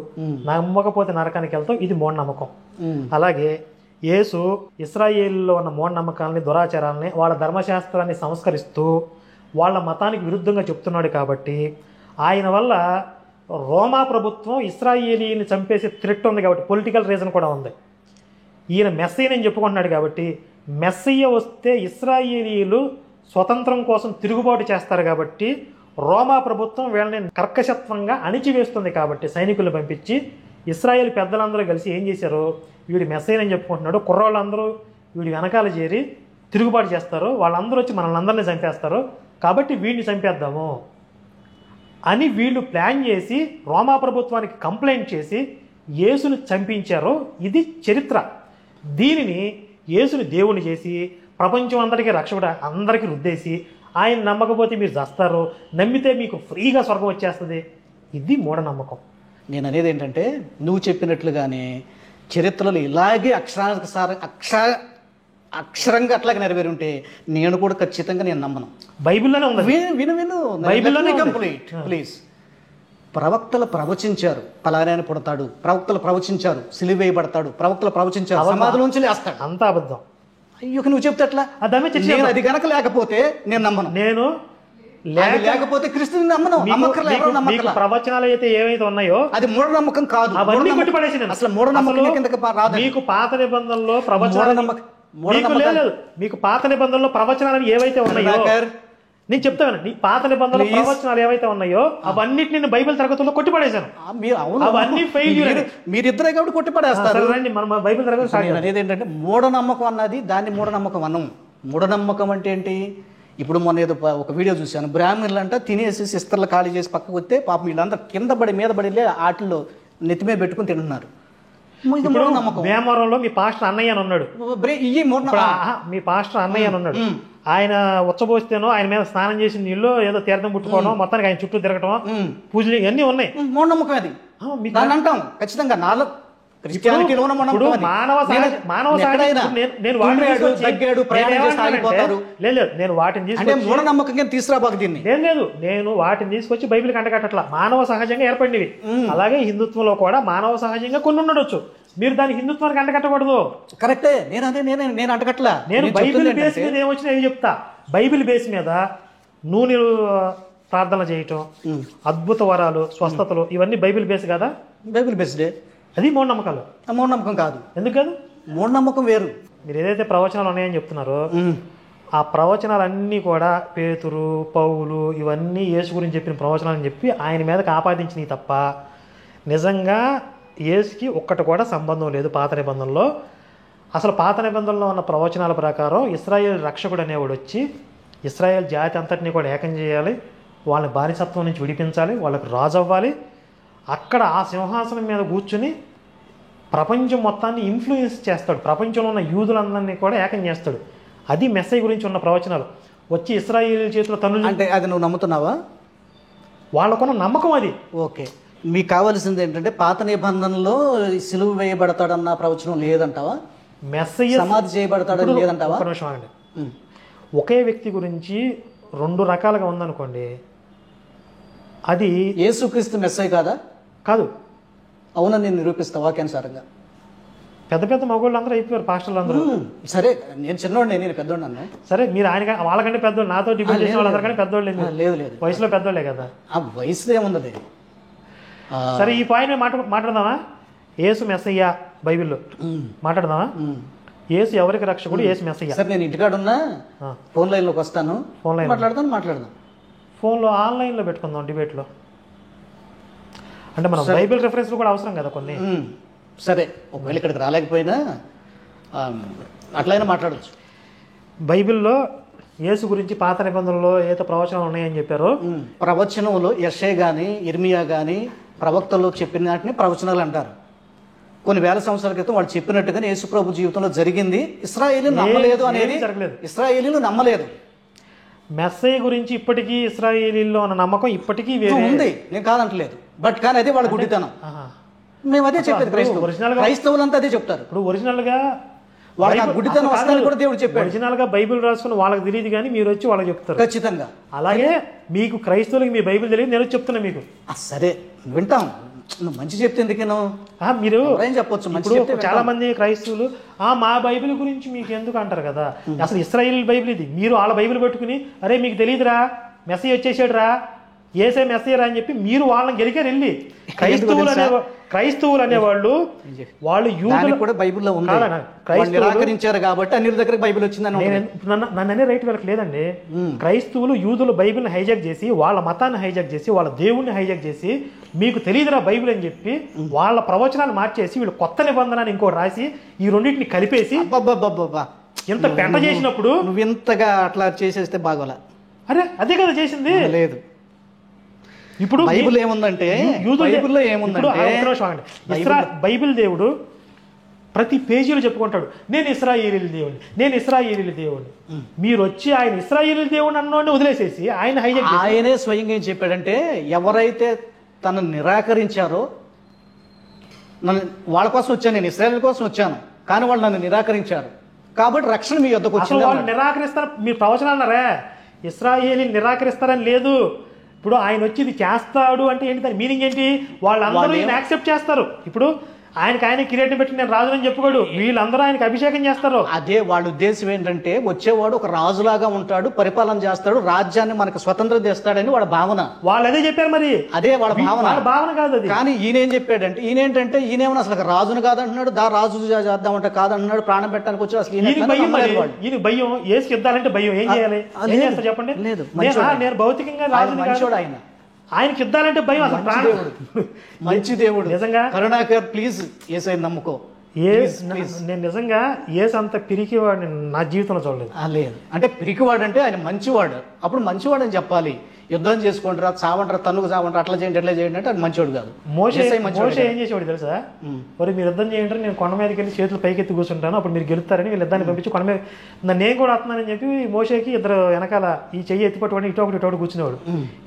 నమ్మకపోతే నరకానికి వెళ్తావు, ఇది మూఢనమ్మకం. అలాగే యేసు ఇశ్రాయేలులో ఉన్న మూఢనమ్మకాలని, దురాచారాలని, వాళ్ళ ధర్మశాస్త్రాన్ని సంస్కరిస్తూ వాళ్ళ మతానికి విరుద్ధంగా చెప్తున్నాడు. కాబట్టి ఆయన వల్ల రోమా ప్రభుత్వం ఇశ్రాయేలీని చంపేసి థ్రెట్ ఉంది కాబట్టి పొలిటికల్ రీజన్ కూడా ఉంది. ఈయన మెస్సీయని చెప్పుకుంటున్నాడు కాబట్టి మెస్సీయ వస్తే ఇశ్రాయేలీలు స్వతంత్రం కోసం తిరుగుబాటు చేస్తారు కాబట్టి రోమా ప్రభుత్వం వీళ్ళని కర్కశత్వంగా అణిచివేస్తుంది. కాబట్టి సైనికులు పంపించి ఇశ్రాయేల్ పెద్దలందరూ కలిసి ఏం చేశారు, వీడి మెస్సీయని చెప్పుకుంటున్నాడు, కుర్రోళ్ళందరూ వీడి వెనకాల చేరి తిరుగుబాటు చేస్తారు, వాళ్ళందరూ వచ్చి మనల్ని అందరినీ చంపేస్తారు, కాబట్టి వీడిని చంపేద్దాము అని వీళ్ళు ప్లాన్ చేసి రోమా ప్రభుత్వానికి కంప్లైంట్ చేసి యేసుని చంపించారు. ఇది చరిత్ర. దీనిని యేసుని దేవుని చేసి ప్రపంచం అందరికీ రక్షకుడు అందరికీ రుద్దేసి ఆయన నమ్మకపోతే మీరు చస్తారు, నమ్మితే మీకు ఫ్రీగా స్వర్గం వచ్చేస్తుంది, ఇది మూఢనమ్మకం. నేను అనేది ఏంటంటే నువ్వు చెప్పినట్లుగానే చరిత్రలో ఇలాగే అక్షరంగా అట్లాగే నెరవేరి ఉంటే నేను కూడా ఖచ్చితంగా నేను నమ్మను. బైబిల్లోనే ఉంది. విను బైబిల్లోనే కంప్లీట్ ప్లీజ్. ప్రవక్తలు ప్రవచించారు, పలానాయన పుడతాడు, ప్రవక్తలు ప్రవచించారు, సిలువ వేయబడతాడు, ప్రవక్తలు ప్రవచించారు, సమాధిలోంచి లేస్తాడు. అంత అబద్ధం. అయ్యో నువ్వు చెప్తే ఎట్లా? అది గనక లేకపోతే నేను నమ్మను. నేను లేకపోతే క్రీస్తుని నమ్మను. మీకు ప్రవచనాలు అయితే ఏవైతే ఉన్నాయో అది మూఢనమ్మకం కాదు. అవన్నీ కొట్టిపడేసి అసలు మూఢనమ్మకం కిందకి రాదు. మీకు పాత నిబంధనలో ప్రవచనాలు లేదు. మీకు పాత నిబంధనలో ప్రవచనాలు ఏవైతే ఉన్నాయో నేను చెప్తాను. నీ పాత నిబంధనలో ప్రవచనాలు ఏవైతే ఉన్నాయో అవన్నిటిని నేను బైబిల్ తరగతుల్లో కొట్టిపడేశాను. అవన్నీ ఫెయిల్యూర్. మీరిద్దరే కాబట్టి కొట్టిపడేస్తారు. మనం బైబిల్ తరగతి అనేది ఏంటంటే మూఢనమ్మకం అన్నది దాన్ని మూఢనమ్మకం అన్నం. మూఢనమ్మకం అంటే ఏంటి? ఇప్పుడు మొన్న ఏదో ఒక వీడియో చూశాను, బ్రాహ్మణులు అంట తినేసి సిస్టర్లు ఖాళీ చేసి పక్కకు వస్తే పాపం వీళ్ళంతా కింద పడి మీద పడి ఆటల్లో నెత్తిమే పెట్టుకుని తింటున్నారు. భీమవరంలో మీ పాస్టర్ అన్నయ్య అని ఉన్నాడు. మీ పాస్టర్ అన్నయ్య అని ఉన్నాడు. ఆయన ఉచ్చబోస్తేనో ఆయన మీద స్నానం చేసిన నీళ్ళు ఏదో తీర్థం పుట్టుకోవడం, మొత్తానికి ఆయన చుట్టూ తిరగటం, పూజలు ఇవన్నీ ఉన్నాయి. మూఢనమ్మకం అది అంటాం ఖచ్చితంగా. నాలో నేను వాటిని తీసుకొచ్చి బైబిల్ కంటకట్టట్లా. మానవ సహజంగా ఏర్పడినవి. అలాగే హిందుత్వంలో కూడా మానవ సహజంగా కొన్ని ఉండొచ్చు. మీరు దాన్ని హిందుత్వానికి అంటకట్టకూడదు. కరెక్టే. నేను అంటకట్లా. నేను బైబిల్ బేస్ మీద ఏమొచ్చినా ఏమి చెప్తా. బైబిల్ బేస్ మీద నూనె ప్రార్థన చేయటం, అద్భుత వరాలు, స్వస్థతలు, ఇవన్నీ బైబిల్ బేస్ కదా. బైబిల్ బేస్డే. అది మూఢనమ్మకాలు. మూఢనమ్మకం కాదు. ఎందుకు కాదు? మూఢనమ్మకం వేరు. మీరు ఏదైతే ప్రవచనాలు ఉన్నాయని చెప్తున్నారో ఆ ప్రవచనాలన్నీ కూడా పేతురు, పౌలు ఇవన్నీ యేసు గురించి చెప్పిన ప్రవచనాలని చెప్పి ఆయన మీదకి ఆపాదించినవి తప్ప నిజంగా యేసుకి ఒక్కటి కూడా సంబంధం లేదు పాత నిబంధనలో. అసలు పాత నిబంధనలో ఉన్న ప్రవచనాల ప్రకారం ఇశ్రాయేల్ రక్షకుడు అనేవాడు వచ్చి ఇశ్రాయేల్ జాతి అంతటినీ కూడా ఏకం చేయాలి, వాళ్ళని బానిసత్వం నుంచి విడిపించాలి, వాళ్ళకి రాజు అవ్వాలి, అక్కడ ఆ సింహాసనం మీద కూర్చుని ప్రపంచం మొత్తాన్ని ఇన్ఫ్లుయెన్స్ చేస్తాడు, ప్రపంచంలో ఉన్న యూదులందరినీ కూడా ఏకం చేస్తాడు. అది మెస్సీ గురించి ఉన్న ప్రవచనాలు. వచ్చి ఇశ్రాయేల్ చేతిలో తన్నులు. అంటే అది నువ్వు నమ్ముతున్నావా? వాళ్ళకున్న నమ్మకం అది. ఓకే. మీకు కావాల్సింది ఏంటంటే పాత నిబంధనలో సిలువ వేయబడతాడన్న ప్రవచనం లేదంటావా? మెస్సీ సమాధి చేయబడతాడని లేదంటావా? ఒక నిమిషం ఆగండి. ఒకే వ్యక్తి గురించి రెండు రకాలుగా ఉందనుకోండి, అది యేసుక్రీస్తు మెస్సీ కాదా? కాదు. అవునని నేను నిరూపిస్తా వాక్యానుసారంగా. పెద్ద పెద్ద మగవాళ్ళు అందరూ అయిపోయారు, పాస్టర్లు అందరూ. సరే నేను చిన్నోడిని, నేను పెద్దోడిని. సరే మీరు ఆయన వాళ్ళకంటే పెద్దోళ్ళు, నాతో డిబేట్ చేసిన వాళ్ళందరికంటే పెద్దోళ్ళు. లేదు లేదు, వయసులో పెద్దోళ్ళే కదా. ఆ వయసులో ఏముంది. సరే ఈ పాయింట్ మాట్లాడదామా? యేసు మెస్సయ్య బైబిల్లో మాట్లాడదామా? యేసు ఎవరికి రక్షకుడు, యేసు మెస్సయ్య. సరే నేను ఇంటికాడున్నా, ఫోన్ లైన్లోకి వస్తాను, ఫోన్ లైన్ మాట్లాడదాం. ఫోన్లో ఆన్లైన్లో పెట్టుకుందాం డిబేట్లో. అంటే మనం బైబిల్ రెఫరెన్స్లు కూడా అవసరం కదా కొన్ని. సరే ఒకవేళ ఇక్కడికి రాలేకపోయినా అట్లయినా మాట్లాడచ్చు. బైబిల్లో యేసు గురించి పాత నిబంధనలో ఏదో ప్రవచనాలు ఉన్నాయని చెప్పారు. ప్రవచనంలో యెషయా కానీ ఇర్మియా కానీ ప్రవక్తలు చెప్పిన వాటిని ప్రవచనాలు అంటారు. కొన్ని వేల సంవత్సరాల క్రితం వాళ్ళు చెప్పినట్టుగానే యేసు ప్రభు జీవితంలో జరిగింది. ఇశ్రాయేలీలు నమ్మలేదు అనేది జరగలేదు. ఇశ్రాయేలీలు నమ్మలేదు. మెస్సయ్య గురించి ఇప్పటికీ ఇశ్రాయేలీల్లో ఉన్న నమ్మకం ఇప్పటికీ ఉంది, నేను కాదంటలేదు. బట్ కానీ అదే వాళ్ళ గుడితనం. మేము అదే చెప్పేది. క్రైస్తవులంతా అదే చెప్తారు. ఇప్పుడు ఒరిజినల్ గా గుడితనం వస్తుందని కూడా దేవుడు చెప్పాడు. ఒరిజినల్ గా బైబిల్ రాసుకుని వాళ్ళకి తెలియదు కానీ మీరు వచ్చి వాళ్ళకి చెప్తారు ఖచ్చితంగా. అలాగే మీకు క్రైస్తవులకి మీ బైబిల్ తెలియదు, నేను చెప్తున్నా మీకు. సరే వింటాం, నువ్వు మంచి చెప్తే ఎందుకేనో మీరు ఏం చెప్పొచ్చు. ఇప్పుడు చాలా మంది క్రైస్తవులు మా బైబిల్ గురించి మీకు ఎందుకు అంటారు కదా. అసలు ఇశ్రాయేల్ బైబిల్ ఇది. మీరు వాళ్ళ బైబిల్ పట్టుకుని అరే మీకు తెలియదురా, మెస్సీ వచ్చేసాడు రా, ఏసే మెస్సీ రా అని చెప్పి మీరు వాళ్ళని గెలికారు వెళ్ళి. క్రైస్తవులు అనేవాళ్ళు వాళ్ళు యూదులు కూడా బైబిల్లో నిరాకరించారు కాబట్టి అన్ని దగ్గర బైబిల్ వచ్చిందని నన్ను అనే రైట్ వీళ్ళకి లేదండి. క్రైస్తవులు యూదులు బైబిల్ని హైజాక్ చేసి, వాళ్ళ మతాన్ని హైజాక్ చేసి, వాళ్ళ దేవుణ్ణి హైజాక్ చేసి మీకు తెలియదురా బైబిల్ అని చెప్పి వాళ్ళ ప్రవచనాలు మార్చేసి వీళ్ళు కొత్త నిబంధనని ఇంకో రాసి ఈ రెండింటిని కలిపేసి ఇంత పెంట చేసినప్పుడు నువ్వు ఇంతగా అట్లా చేసేస్తే బాగోలా. అరే అదే కదా చేసింది. లేదు, ఇప్పుడు బైబిల్ ఏముందంటే బైబిల్ దేవుడు ప్రతి పేజీలో చెప్పుకుంటాడు నేను ఇశ్రాయేలీయుల దేవుని, నేను ఇశ్రాయేలీయుల దేవుని. మీరు వచ్చి ఆయన ఇశ్రాయేలీయుల దేవుని అన్నోడిని వదిలేసేసి ఆయన హైజాక్ ఆయనే స్వయంగా ఏం చెప్పాడంటే ఎవరైతే తనను నిరాకరించారో, వాళ్ళ కోసం వచ్చాను, నేను ఇశ్రాయేల్ కోసం వచ్చాను, కానీ వాళ్ళు నన్ను నిరాకరించారు కాబట్టి రక్షణ మీ యొద్దకు వచ్చింది. వాళ్ళు నిరాకరిస్తారు. మీరు ప్రవచనాలన్నారా ఇశ్రాయేలీని నిరాకరిస్తారని లేదు. ఇప్పుడు ఆయన వచ్చి ఇది చేస్తాడు అంటే ఏంటి, దాని మీనింగ్ ఏంటి? వాళ్ళందరూ ఈయన యాక్సెప్ట్ చేస్తారు. ఇప్పుడు ఆయన కిరీటం పెట్టి నేను రాజుని చెప్పుకోడు, వీళ్ళందరూ ఆయనకి అభిషేకం చేస్తారు. అదే వాళ్ళ ఉద్దేశం ఏంటంటే వచ్చేవాడు ఒక రాజులాగా ఉంటాడు, పరిపాలన చేస్తాడు, రాజ్యాన్ని మనకు స్వతంత్రం తెస్తాడని వాళ్ళ భావన. వాళ్ళు అదే చెప్పారు, మరి అదే వాళ్ళ భావన కాదు అది. కానీ ఈయనేం చెప్పాడంటే, ఈయనేమో అసలు రాజును కాదంటున్నాడు, రాజు చేద్దామంటే కాదంటున్నాడు, ప్రాణం పెట్టడానికి వచ్చి అసలు ఈయన భయం, ఏసు యుద్ధాలంటే భయం. ఏం చేయాలి, ఏం చేస్తారు చెప్పండి? లేదు, నేను భౌతికంగా రాజుని కాదు, ఆయన ఆయనకి యుద్ధాలంటే భయం. అసలు మంచి దేవుడు నిజంగా. కరుణాకర్ ప్లీజ్ యేసయ్య నమ్ముకో. నేను నిజంగా ఏసు అంత పిరికివాడు నా జీవితంలో చూడలేదు. లేదు అంటే పిరికివాడు అంటే ఆయన మంచివాడు, అప్పుడు మంచివాడు అని చెప్పాలి. యుద్ధం చేసుకుంటారా, చావంటారా, తన్నుకు చావంటారా, అట్లా చేయండి ఎట్లా చేయండి అంటే అది మంచివాడు కాదు. మోషే ఏం చేసేవాడు తెలుసా? మరి మీరు యుద్ధం చేయండి, నేను కొండ మీదకి వెళ్ళి చేతులు పైకెత్తి కూర్చుంటాను, అప్పుడు మీరు గెలుస్తారని వీళ్ళు యుద్ధాన్ని పంపించి కొండ మీద నేను కూడా వస్తున్నానని చెప్పి మోషేకి ఇద్దరు వెనకాల ఈ చెయ్యి ఎత్తిపట్టుకొని ఇటొకటి కూర్చునేవాడు.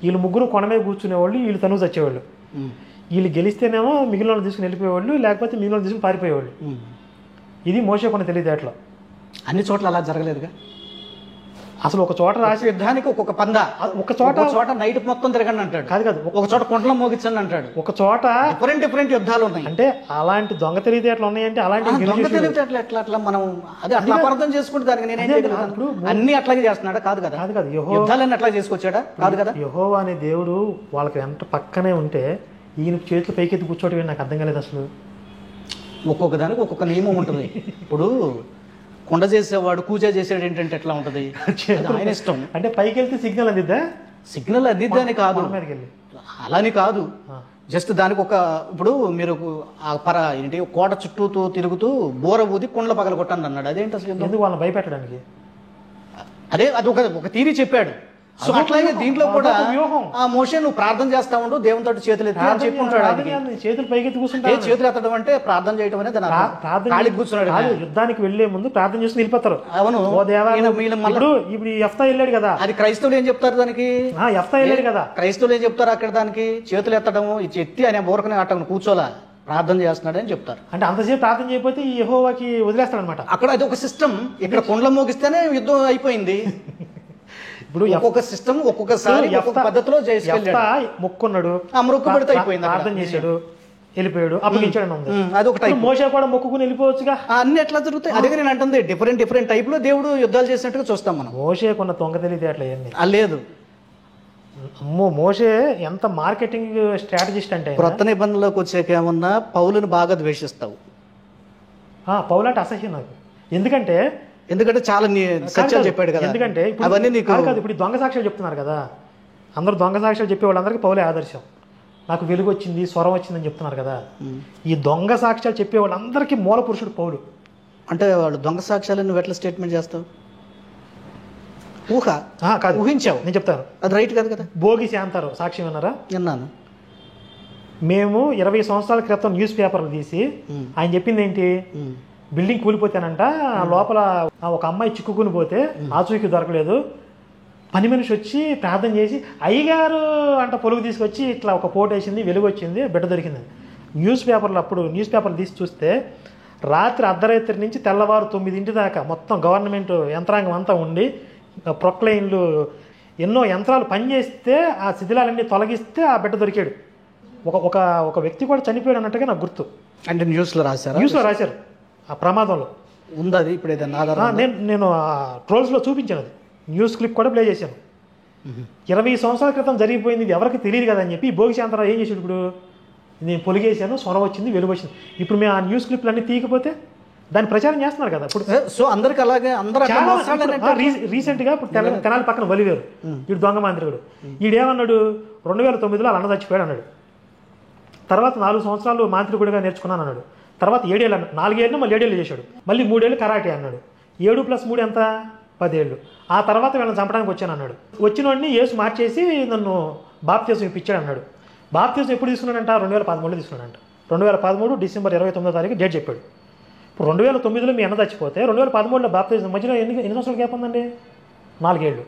వీళ్ళు ముగ్గురు కొండ మీద కూర్చునేవాళ్ళు, వీళ్ళు తనువు చచ్చేవాళ్ళు. వీళ్ళు గెలిస్తేనేమో మిగిలిన వాళ్ళు తీసుకుని వెళ్ళిపోయేవాళ్ళు, లేకపోతే మిగిలిన వాళ్ళు తీసుకుని పారిపోయేవాళ్ళు. ఇది మోషే కొన్ని తెలియదేట్లో. అన్ని చోట్ల అలా జరగలేదుగా. అసలు ఒక చోట రాసి యుద్ధానికి ఒక్కొక్క పందా, ఒక చోట నైట్ మొత్తం తిరగండి అంటాడు. కాదు ఒక చోట కొండలో మోగించండి అంటాడు. ఒక చోట డిఫరెంట్ యుద్ధాలు ఉన్నాయి. అంటే అలాంటి దొంగ తెలివితేటలు ఉన్నాయంటే అలాంటి దొంగ తెలివితేటలు ఎట్లా మనం అదే అట్లా అపార్థం చేసుకుంటే దానికి నేనేం చేయగలను? అన్ని అట్లాగే చేస్తున్నాడా? కాదు కదా. యుద్ధాలన్నీ అట్లా చేసుకొచ్చాడా? కాదు కదా. యెహోవా అనే దేవుడు వాళ్ళకి వెంట పక్కనే ఉంటే ఈయన చేతులు పైకెత్తి కూర్చోవటం నాకు అర్థం కాలేదు అసలు. ఒక్కొక్క దానికి ఒక్కొక్క నియమం ఉంటుంది. ఇప్పుడు కొండ చేసేవాడు పూజ చేసేవాడు ఏంటంటే ఎట్లా ఉంటుంది, ఆయన ఇష్టం. అంటే పైకి వెళ్తే సిగ్నల్ అందిద్దా? సిగ్నల్ అందిద్దని కాదు, అలాని కాదు. జస్ట్ దానికి ఒక ఇప్పుడు మీరు ఏంటి కోట చుట్టూ తిరుగుతూ బోర ఊది కొండల పగల కొట్టండి అన్నాడు. అదేంటి అసలు? ఎందుకు వాళ్ళని భయపెట్టడానికి? అదే అది ఒక తీరి చెప్పాడు. సో అట్లాగే దీంట్లో కూడా ఆ మోషే నువ్వు ప్రార్థన చేస్తా ఉండు, దేవునితో చేతులు ఎత్తి అని చెప్పుకుంటాడు. చేతులు పైకెత్తి కూర్చుంటే చేతులు ఎత్తడం అంటే ప్రార్థన చేయడం అనేది ఖాళీ కూర్చున్నాడు. యుద్ధానికి వెళ్లే ముందు ప్రార్థన చేసి నిలిపోతారు. అవును. ఇప్పుడు యెఫ్తా వెళ్ళాడు కదా, అది క్రైస్తవులు ఏం చెప్తారు దానికి? యెఫ్తా వెళ్ళాడు కదా, క్రైస్తవులు ఏం చెప్తారు అక్కడ దానికి? చేతులు ఎత్తడము ఎత్తి అనే బోరకనే అట్ట కూర్చోలా, ప్రార్థన చేస్తున్నాడు అని చెప్తారు. అంటే అంతసేపు ప్రార్థన చేయకపోతే ఈ యెహోవాకి వదిలేస్తాడు అనమాట. అక్కడ అది ఒక సిస్టమ్. ఇక్కడ కొండలు మోగిస్తేనే యుద్ధం అయిపోయింది. ఇప్పుడు ఒక్కొక్క సిస్టమ్ ఒక్కొక్కసారి ఒక్కొక్క పద్ధతిలో మొక్కున్నాడు, మొక్కు పెడితే అయిపోయింది, ప్రార్థన చేశాడు, వెళ్ళిపోయాడు, అప్పగించాడు. అది ఒక మోషే కూడా మొక్కుకుని వెళ్ళిపోవచ్చుగా. అన్ని ఎట్లా జరుగుతాయి? అదే నేను అంటుంది, డిఫరెంట్ టైప్ లో దేవుడు యుద్ధాలు చేసినట్టుగా చూస్తాం మనం. మోషే కొన్న తొంగ తెలియదు అట్లా ఏంది లేదు. అమ్మో, మోషే ఎంత మార్కెటింగ్ స్ట్రాటజిస్ట్ అంటే. క్రొత్త నిబంధనలోకి వచ్చాక ఏమన్నా పౌలుని బాగా ద్వేషిస్తావు. పౌలు అంటే అసహ్యం నాకు. ఎందుకంటే చాలా సత్యాలు చెప్పాడు కదా. ఎందుకంటే అవన్నీ నీకు కాదు. ఇప్పుడు దొంగ సాక్ష్యాలు చెప్తున్నారు కదా, అందరూ దొంగ సాక్ష్యాలు చెప్పే వాళ్ళందరికీ పౌలే ఆదర్శం. నాకు వెలుగు వచ్చింది, స్వరం వచ్చిందని చెప్తున్నారు కదా. ఈ దొంగ సాక్ష్యాలు చెప్పే వాళ్ళందరికీ మూల పురుషుడు పౌలు. అంటే వాళ్ళు దొంగ సాక్ష్యాలను నువ్వు ఎట్లా స్టేట్మెంట్ చేస్తావు? కాదు, ఊహించావు. నేను చెప్తాను, అది రైట్ కాదు కదా. భోగి శాంతారు సాక్ష్యం విన్నారా? విన్నాను. మేము 20 సంవత్సరాల క్రితం న్యూస్ పేపర్లు తీసి ఆయన చెప్పింది ఏంటి, బిల్డింగ్ కూలిపోతానంట, లోపల ఒక అమ్మాయి చిక్కుకుని పోతే ఆచూకీ దొరకలేదు, పని మనిషి వచ్చి ప్రార్థన చేసి అయ్యగారు అంట పొలుగు తీసుకొచ్చి ఇట్లా ఒక పోటు వేసింది, వెలుగు వచ్చింది, బిడ్డ దొరికింది. న్యూస్ పేపర్లు తీసి చూస్తే రాత్రి అర్ధరాత్రి నుంచి తెల్లవారు 9 దాకా మొత్తం గవర్నమెంట్ యంత్రాంగం అంతా ఉండి ప్రొక్లైన్లు ఎన్నో యంత్రాలు పనిచేస్తే ఆ శిథిలాలన్నీ తొలగిస్తే ఆ బిడ్డ దొరికాడు. ఒక వ్యక్తి కూడా చనిపోయాడు అన్నట్టుగా నాకు గుర్తు. అంటే న్యూస్లో రాశారు ఆ ప్రమాదంలో ఉంది. అది ఇప్పుడు ఏదైనా నేను ట్రోల్స్లో చూపించాను, అది న్యూస్ క్లిప్ కూడా ప్లే చేశాను. 20 సంవత్సరాల క్రితం జరిగిపోయింది, ఇది ఎవరికి తెలియదు కదా అని చెప్పి భోగి శాంతరావు ఏం చేశాడు, ఇప్పుడు నేను పొలిగేసాను, స్వరం వచ్చింది, వెలుగు వచ్చింది. ఇప్పుడు మేము ఆ న్యూస్ క్లిప్లు అన్నీ తీయకపోతే దాన్ని ప్రచారం చేస్తున్నారు కదా. ఇప్పుడు సో అందరికి అలాగే రీసెంట్గా ఇప్పుడు తెనాలి పక్కన వలివేరు, వీడు దొంగ మాంత్రికుడు, ఈడేమన్నాడు 2009లో అలా అన్న చచ్చిపోయాడు అన్నాడు. తర్వాత 4 సంవత్సరాలు మాంత్రికుడిగా నేర్చుకున్నాను అన్నాడు. తర్వాత 7 ఏళ్ళు అన్నాడు. 4 ఏళ్ళు మళ్ళీ 7 ఏళ్ళు చేశాడు. మళ్ళీ 3 ఏళ్ళు కరాటే అన్నాడు. 7 + 3 ఎంత? 10 ఏళ్ళు. ఆ తర్వాత వీళ్ళని చంపడానికి వచ్చాను అన్నాడు. వచ్చిన వాడిని యేసు మార్చేసి నన్ను బాప్తిసం ఇప్పించాడు అన్నాడు. బాప్తిసం ఎప్పుడు తీసుకున్నాడంట? 2013లో తీసుకున్నాడంట. 2013 డిసెంబర్ 29వ తారీఖు డేట్ చెప్పాడు. ఇప్పుడు 2009లో మీ అన్న చచ్చిపోతే 2013లో బాప్తిసం మధ్యలో ఎన్ని సంవత్సరాలు గ్యాప్ ఉందండి? 4 ఏళ్ళు.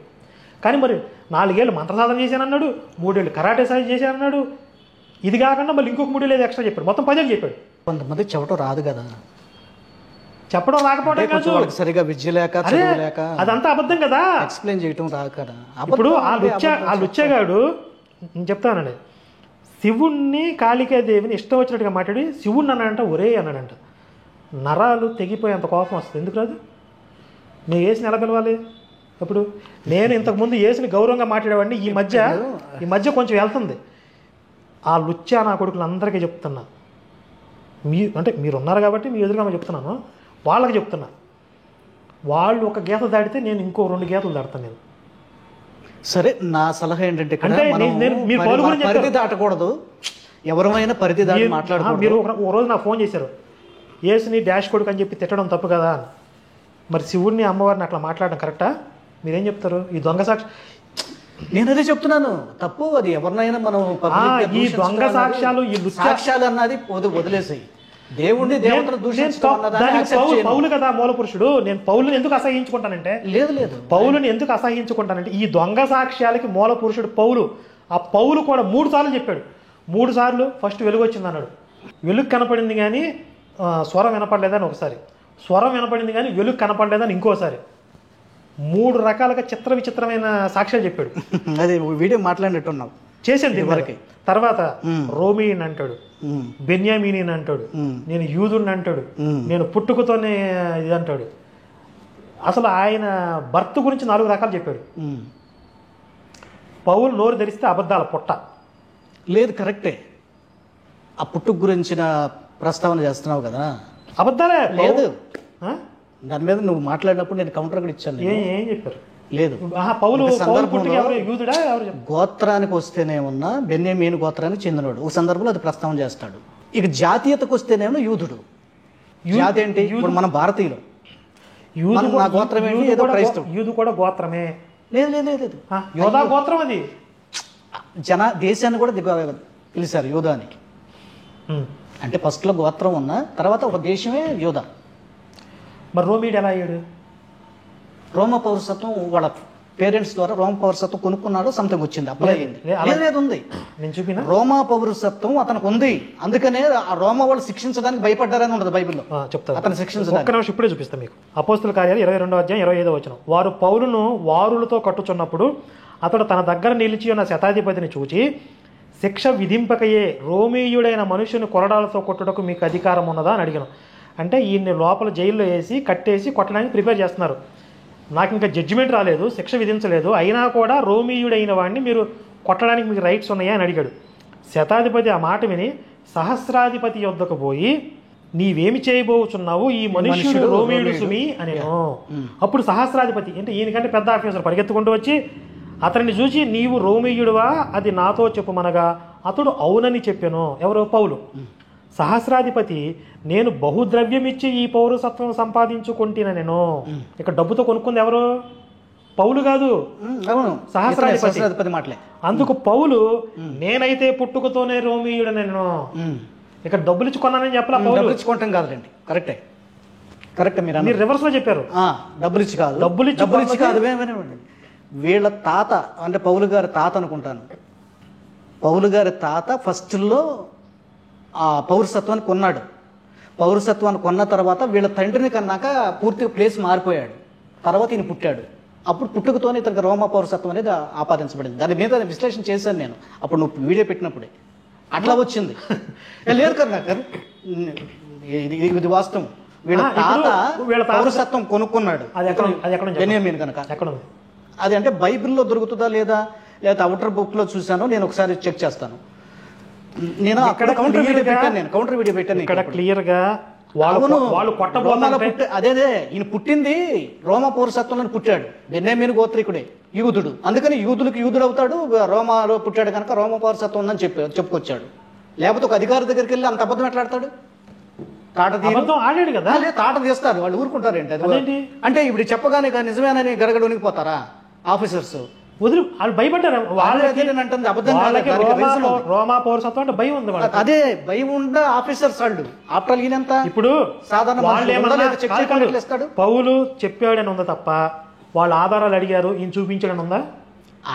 కానీ మరి 4 ఏళ్ళు మంత్రసాధన చేశానన్నాడు, 3 ఏళ్ళు కరాటే సాధన చేశానన్నాడు. ఇది కాకుండా మళ్ళీ ఇంకొక 3 ఏళ్ళు ఎక్స్ట్రా చెప్పాడు. మొత్తం 10 ఏళ్ళు చెప్పాడు. కొంతమంది చెప్పడం రాదు కదా. చెప్పడం రాకపోవడం కాదు, సరిగా విద్య లేక అదంతా అబద్ధం కదా, ఎక్స్ప్లెయిన్ చేయటం రాదు కదా. ఇప్పుడు ఆ లుచ్చేగాడు నేను చెప్తానండి, శివుణ్ణి కాళికాదేవిని ఇష్టం వచ్చినట్టుగా మాట్లాడి శివుణ్ణి అన్నాడంట ఒరే అన్నాడంట. నరాలు తెగిపోయేంత కోపం వస్తుంది. ఎందుకు రాదు? నేను యేసుని ఎలా పిలవాలి? అప్పుడు నేను ఇంతకుముందు యేసుని గౌరవంగా మాట్లాడేవాడిని, ఈ మధ్య కొంచెం వెళ్తుంది. ఆ లుచ్చా నా కొడుకులు అందరికీ చెప్తున్నా, అంటే మీరు ఉన్నారు కాబట్టి మీ ఎదురుగా చెప్తున్నాను, వాళ్ళకి చెప్తున్నా, వాళ్ళు ఒక గీత దాటితే నేను ఇంకో 2 గీతలు దాడతాను. నేను సరే, నా సలహా ఏంటంటే పరిధి దాటకూడదు, ఎవరైనా పరిధి దాటి మాట్లాడకూడదు. మీరు ఒక రోజు నాకు ఫోన్ చేశారు, యేసుని డాష్ కొడుకు అని చెప్పి తిట్టడం తప్పు కదా అని. మరి శివుడిని అమ్మవారిని అట్లా మాట్లాడడం కరెక్టా? మీరేం చెప్తారు? ఈ దొంగ సాక్షి, నేను అదే చెప్తున్నాను, తప్పు. అది ఎవరినైనా మనం ఈ దొంగ సాక్ష్యాలు, ఈ సాక్ష్యాలు అన్నది వదిలేసాయి. దేవుడిని దేవతను పౌలు కదా మూల పురుషుడు. నేను పౌలుని ఎందుకు అసహించుకుంటానంటే పౌలుని ఎందుకు అసహించుకుంటానంటే ఈ దొంగ సాక్ష్యాలకి మూల పురుషుడు పౌలు. ఆ పౌలు కూడా 3 సార్లు చెప్పాడు. 3 సార్లు ఫస్ట్ వెలుగు వచ్చింది అన్నాడు, వెలుగు కనపడింది కానీ స్వరం వినపడలేదని ఒకసారి, స్వరం వినపడింది కానీ వెలుగు కనపడలేదని ఇంకోసారి, 3 రకాలుగా విచిత్రమైన సాక్ష్యాలు చెప్పాడు. అదే వీడియో మాట్లాడినట్టున్నావు చేసేది వరకు. తర్వాత రోమీని అంటాడు, బెన్యామీని అంటాడు, నేను యూదుని అంటాడు, నేను పుట్టుకతోనే ఇది అంటాడు. అసలు ఆయన భర్త గురించి 4 రకాలు చెప్పాడు. పౌలు నోరు ధరిస్తే అబద్ధాల పుట్ట. లేదు, కరెక్టే. ఆ పుట్టుక గురించిన ప్రస్తావన చేస్తున్నావు కదా, అబద్ధాలే. లేదు, దాని మీద నువ్వు మాట్లాడినప్పుడు నేను కౌంటర్ కూడా ఇచ్చాను. ఏం చెప్పారు? లేదు, గోత్రానికి వస్తేనేమన్నా బెన్యామీను గోత్రానికి చెందినవాడు, ఒక సందర్భంలో అది ప్రస్తావన చేస్తాడు. ఇక జాతీయతకు వస్తేనేమో యూదుడు. జాతి ఏంటి? ఇప్పుడు మన భారతీయులు, నా గోత్రం ఏంటి? ఏదో క్రైస్తవుడు. యూదు కూడా గోత్రమే. లేదు లేదు లేదు, యోధా గోత్రం. అది దేశాన్ని కూడా పిలిచారు యోధానికి. అంటే ఫస్ట్లో గోత్రం ఉన్న తర్వాత ఒక దేశమే యోధా. మరి రోమీడు ఎలా అయ్యాడు? రోమ పౌరసత్వం వాళ్ళ పేరెంట్స్ ద్వారా రోమ పౌరసత్వం కొనుక్కున్నాడు, సంథింగ్ వచ్చింది, అప్లై అయింది. లేదు, ఉంది. నేను చూపిన రోమా పౌరసత్వం అతనికి ఉంది, అందుకనే ఆ రోమ వాళ్ళు శిక్షించడానికి భయపడ్డారని ఉండదు బైబిల్లో. చెప్తాను, అతను శిక్షించడానికి. ఒక్క నిమిషం ఇప్పుడే చూపిస్తాను మీకు. అపోస్తల కార్యాలు 22వ అధ్యాయం 25వ వచనం. వారు పౌలును వారులతో కట్టుచున్నప్పుడు అతడు తన దగ్గర నిలిచి ఉన్న శతాధిపతిని చూచి, శిక్ష విధింపకయే రోమీయుడైన మనుషుని కొరడాలతో కొట్టుటకు మీకు అధికారం ఉన్నదా అని అడిగాను. అంటే ఈయన్ని లోపల జైల్లో వేసి కట్టేసి కొట్టడానికి ప్రిపేర్ చేస్తున్నారు. నాకు ఇంకా జడ్జిమెంట్ రాలేదు, శిక్ష విధించలేదు, అయినా కూడా రోమీయుడైన వాడిని మీరు కొట్టడానికి మీకు రైట్స్ ఉన్నాయా అని అడిగాడు. శతాధిపతి ఆ మాట విని సహస్రాధిపతి యొద్దకు పోయి, నీవేమి చేయబోచున్నావు, ఈ మనుష్యుడు రోమీయుడు సుమి అని. అప్పుడు సహస్రాధిపతి అంటే ఈయనకంటే పెద్ద ఆఫీసర్ పరిగెత్తుకుంటూ వచ్చి అతన్ని చూసి, నీవు రోమీయుడువా, అది నాతో చెప్పుమనగా అతడు అవునని చెప్పాను. ఎవరు? పౌలు. సహస్రాధిపతి, నేను బహుద్రవ్యమిచ్చి ఈ పౌరసత్వం సంపాదించుకుంటున్న నేను. ఇక్కడ డబ్బుతో కొనుక్కుంది ఎవరు? పౌలు కాదు, సహస్రాధిపతి మాటలే. అందుకు పౌలు, నేనైతే పుట్టుకతోనే రోమీయుడు నేను, ఇక్కడ డబ్బులు ఇచ్చి కొన్నానని చెప్పలా. పౌలు ఇచ్చుకుంటాం కాదండి, కరెక్టే కరెక్ట్. మీరు రివర్స్ లో చెప్పారు, డబ్బులు ఇచ్చి కాదు, డబ్బులు ఇచ్చి కాదు. వీళ్ళ తాత అంటే పౌలు గారి తాత అనుకుంటాను, పౌలు గారి తాత ఫస్ట్లో ఆ పౌరసత్వాన్ని కొన్నాడు. పౌరసత్వాన్ని కొన్న తర్వాత వీళ్ళ తండ్రిని కన్నాక పూర్తిగా ప్లేస్ మారిపోయాడు. తర్వాత ఈయన పుట్టాడు. అప్పుడు పుట్టుకతోనే ఇతనికి రోమా పౌరసత్వం అనేది ఆపాదించబడింది. దాని మీద విశ్లేషణ చేశాను నేను అప్పుడు నువ్వు వీడియో పెట్టినప్పుడే. అట్లా వచ్చింది. లేదు కర్ణాకర్, ఇది వాస్తవం. వీళ్ళ తాత పౌరసత్వం కొనుక్కున్నాడు బెన్యామీన్ కనుక. అది అంటే బైబిల్లో దొరుకుతుందా లేదా అవుటర్ బుక్ లో చూసాను, నేను ఒకసారి చెక్ చేస్తాను. నేను అక్కడ కౌంటర్ వీడియో పెట్టాను. ఇక్కడ క్లియర్ గా వాళ్ళు అదే ఈయన పుట్టింది రోమా పౌరసత్వంలో పుట్టాడు. బెన్యామీను గోత్రికుడే, యూదుడు. అందుకని యూదులకు యూదుడు అవుతాడు. రోమాలో పుట్టాడు కనుక రోమా పౌరసత్వం ఉందని చెప్పుకొచ్చాడు. లేకపోతే ఒక అధికారి దగ్గరికి వెళ్ళి అంత అబద్ధం ఎట్లాడతాడు? ఆడాడు కదా, తాట తీస్తారు వాళ్ళు, ఊరుకుంటారు ఏంటి? అంటే ఇప్పుడు చెప్పగానే నిజమేనని గడగడ ఉనికిపోతారా ఆఫీసర్స్? వదిలి వాళ్ళు భయపడ్డారు. రోమా పౌరసత్వం అంటే భయం ఉంది. అదే భయం ఉండ ఆఫీసర్స్ వాళ్ళు. ఆఫ్టర్ ఈయనంతా ఇప్పుడు సాధారణ పౌలు చెప్పాడని ఉందా తప్ప వాళ్ళ ఆధారాలు అడిగారు, ఈయన చూపించాడని ఉందా?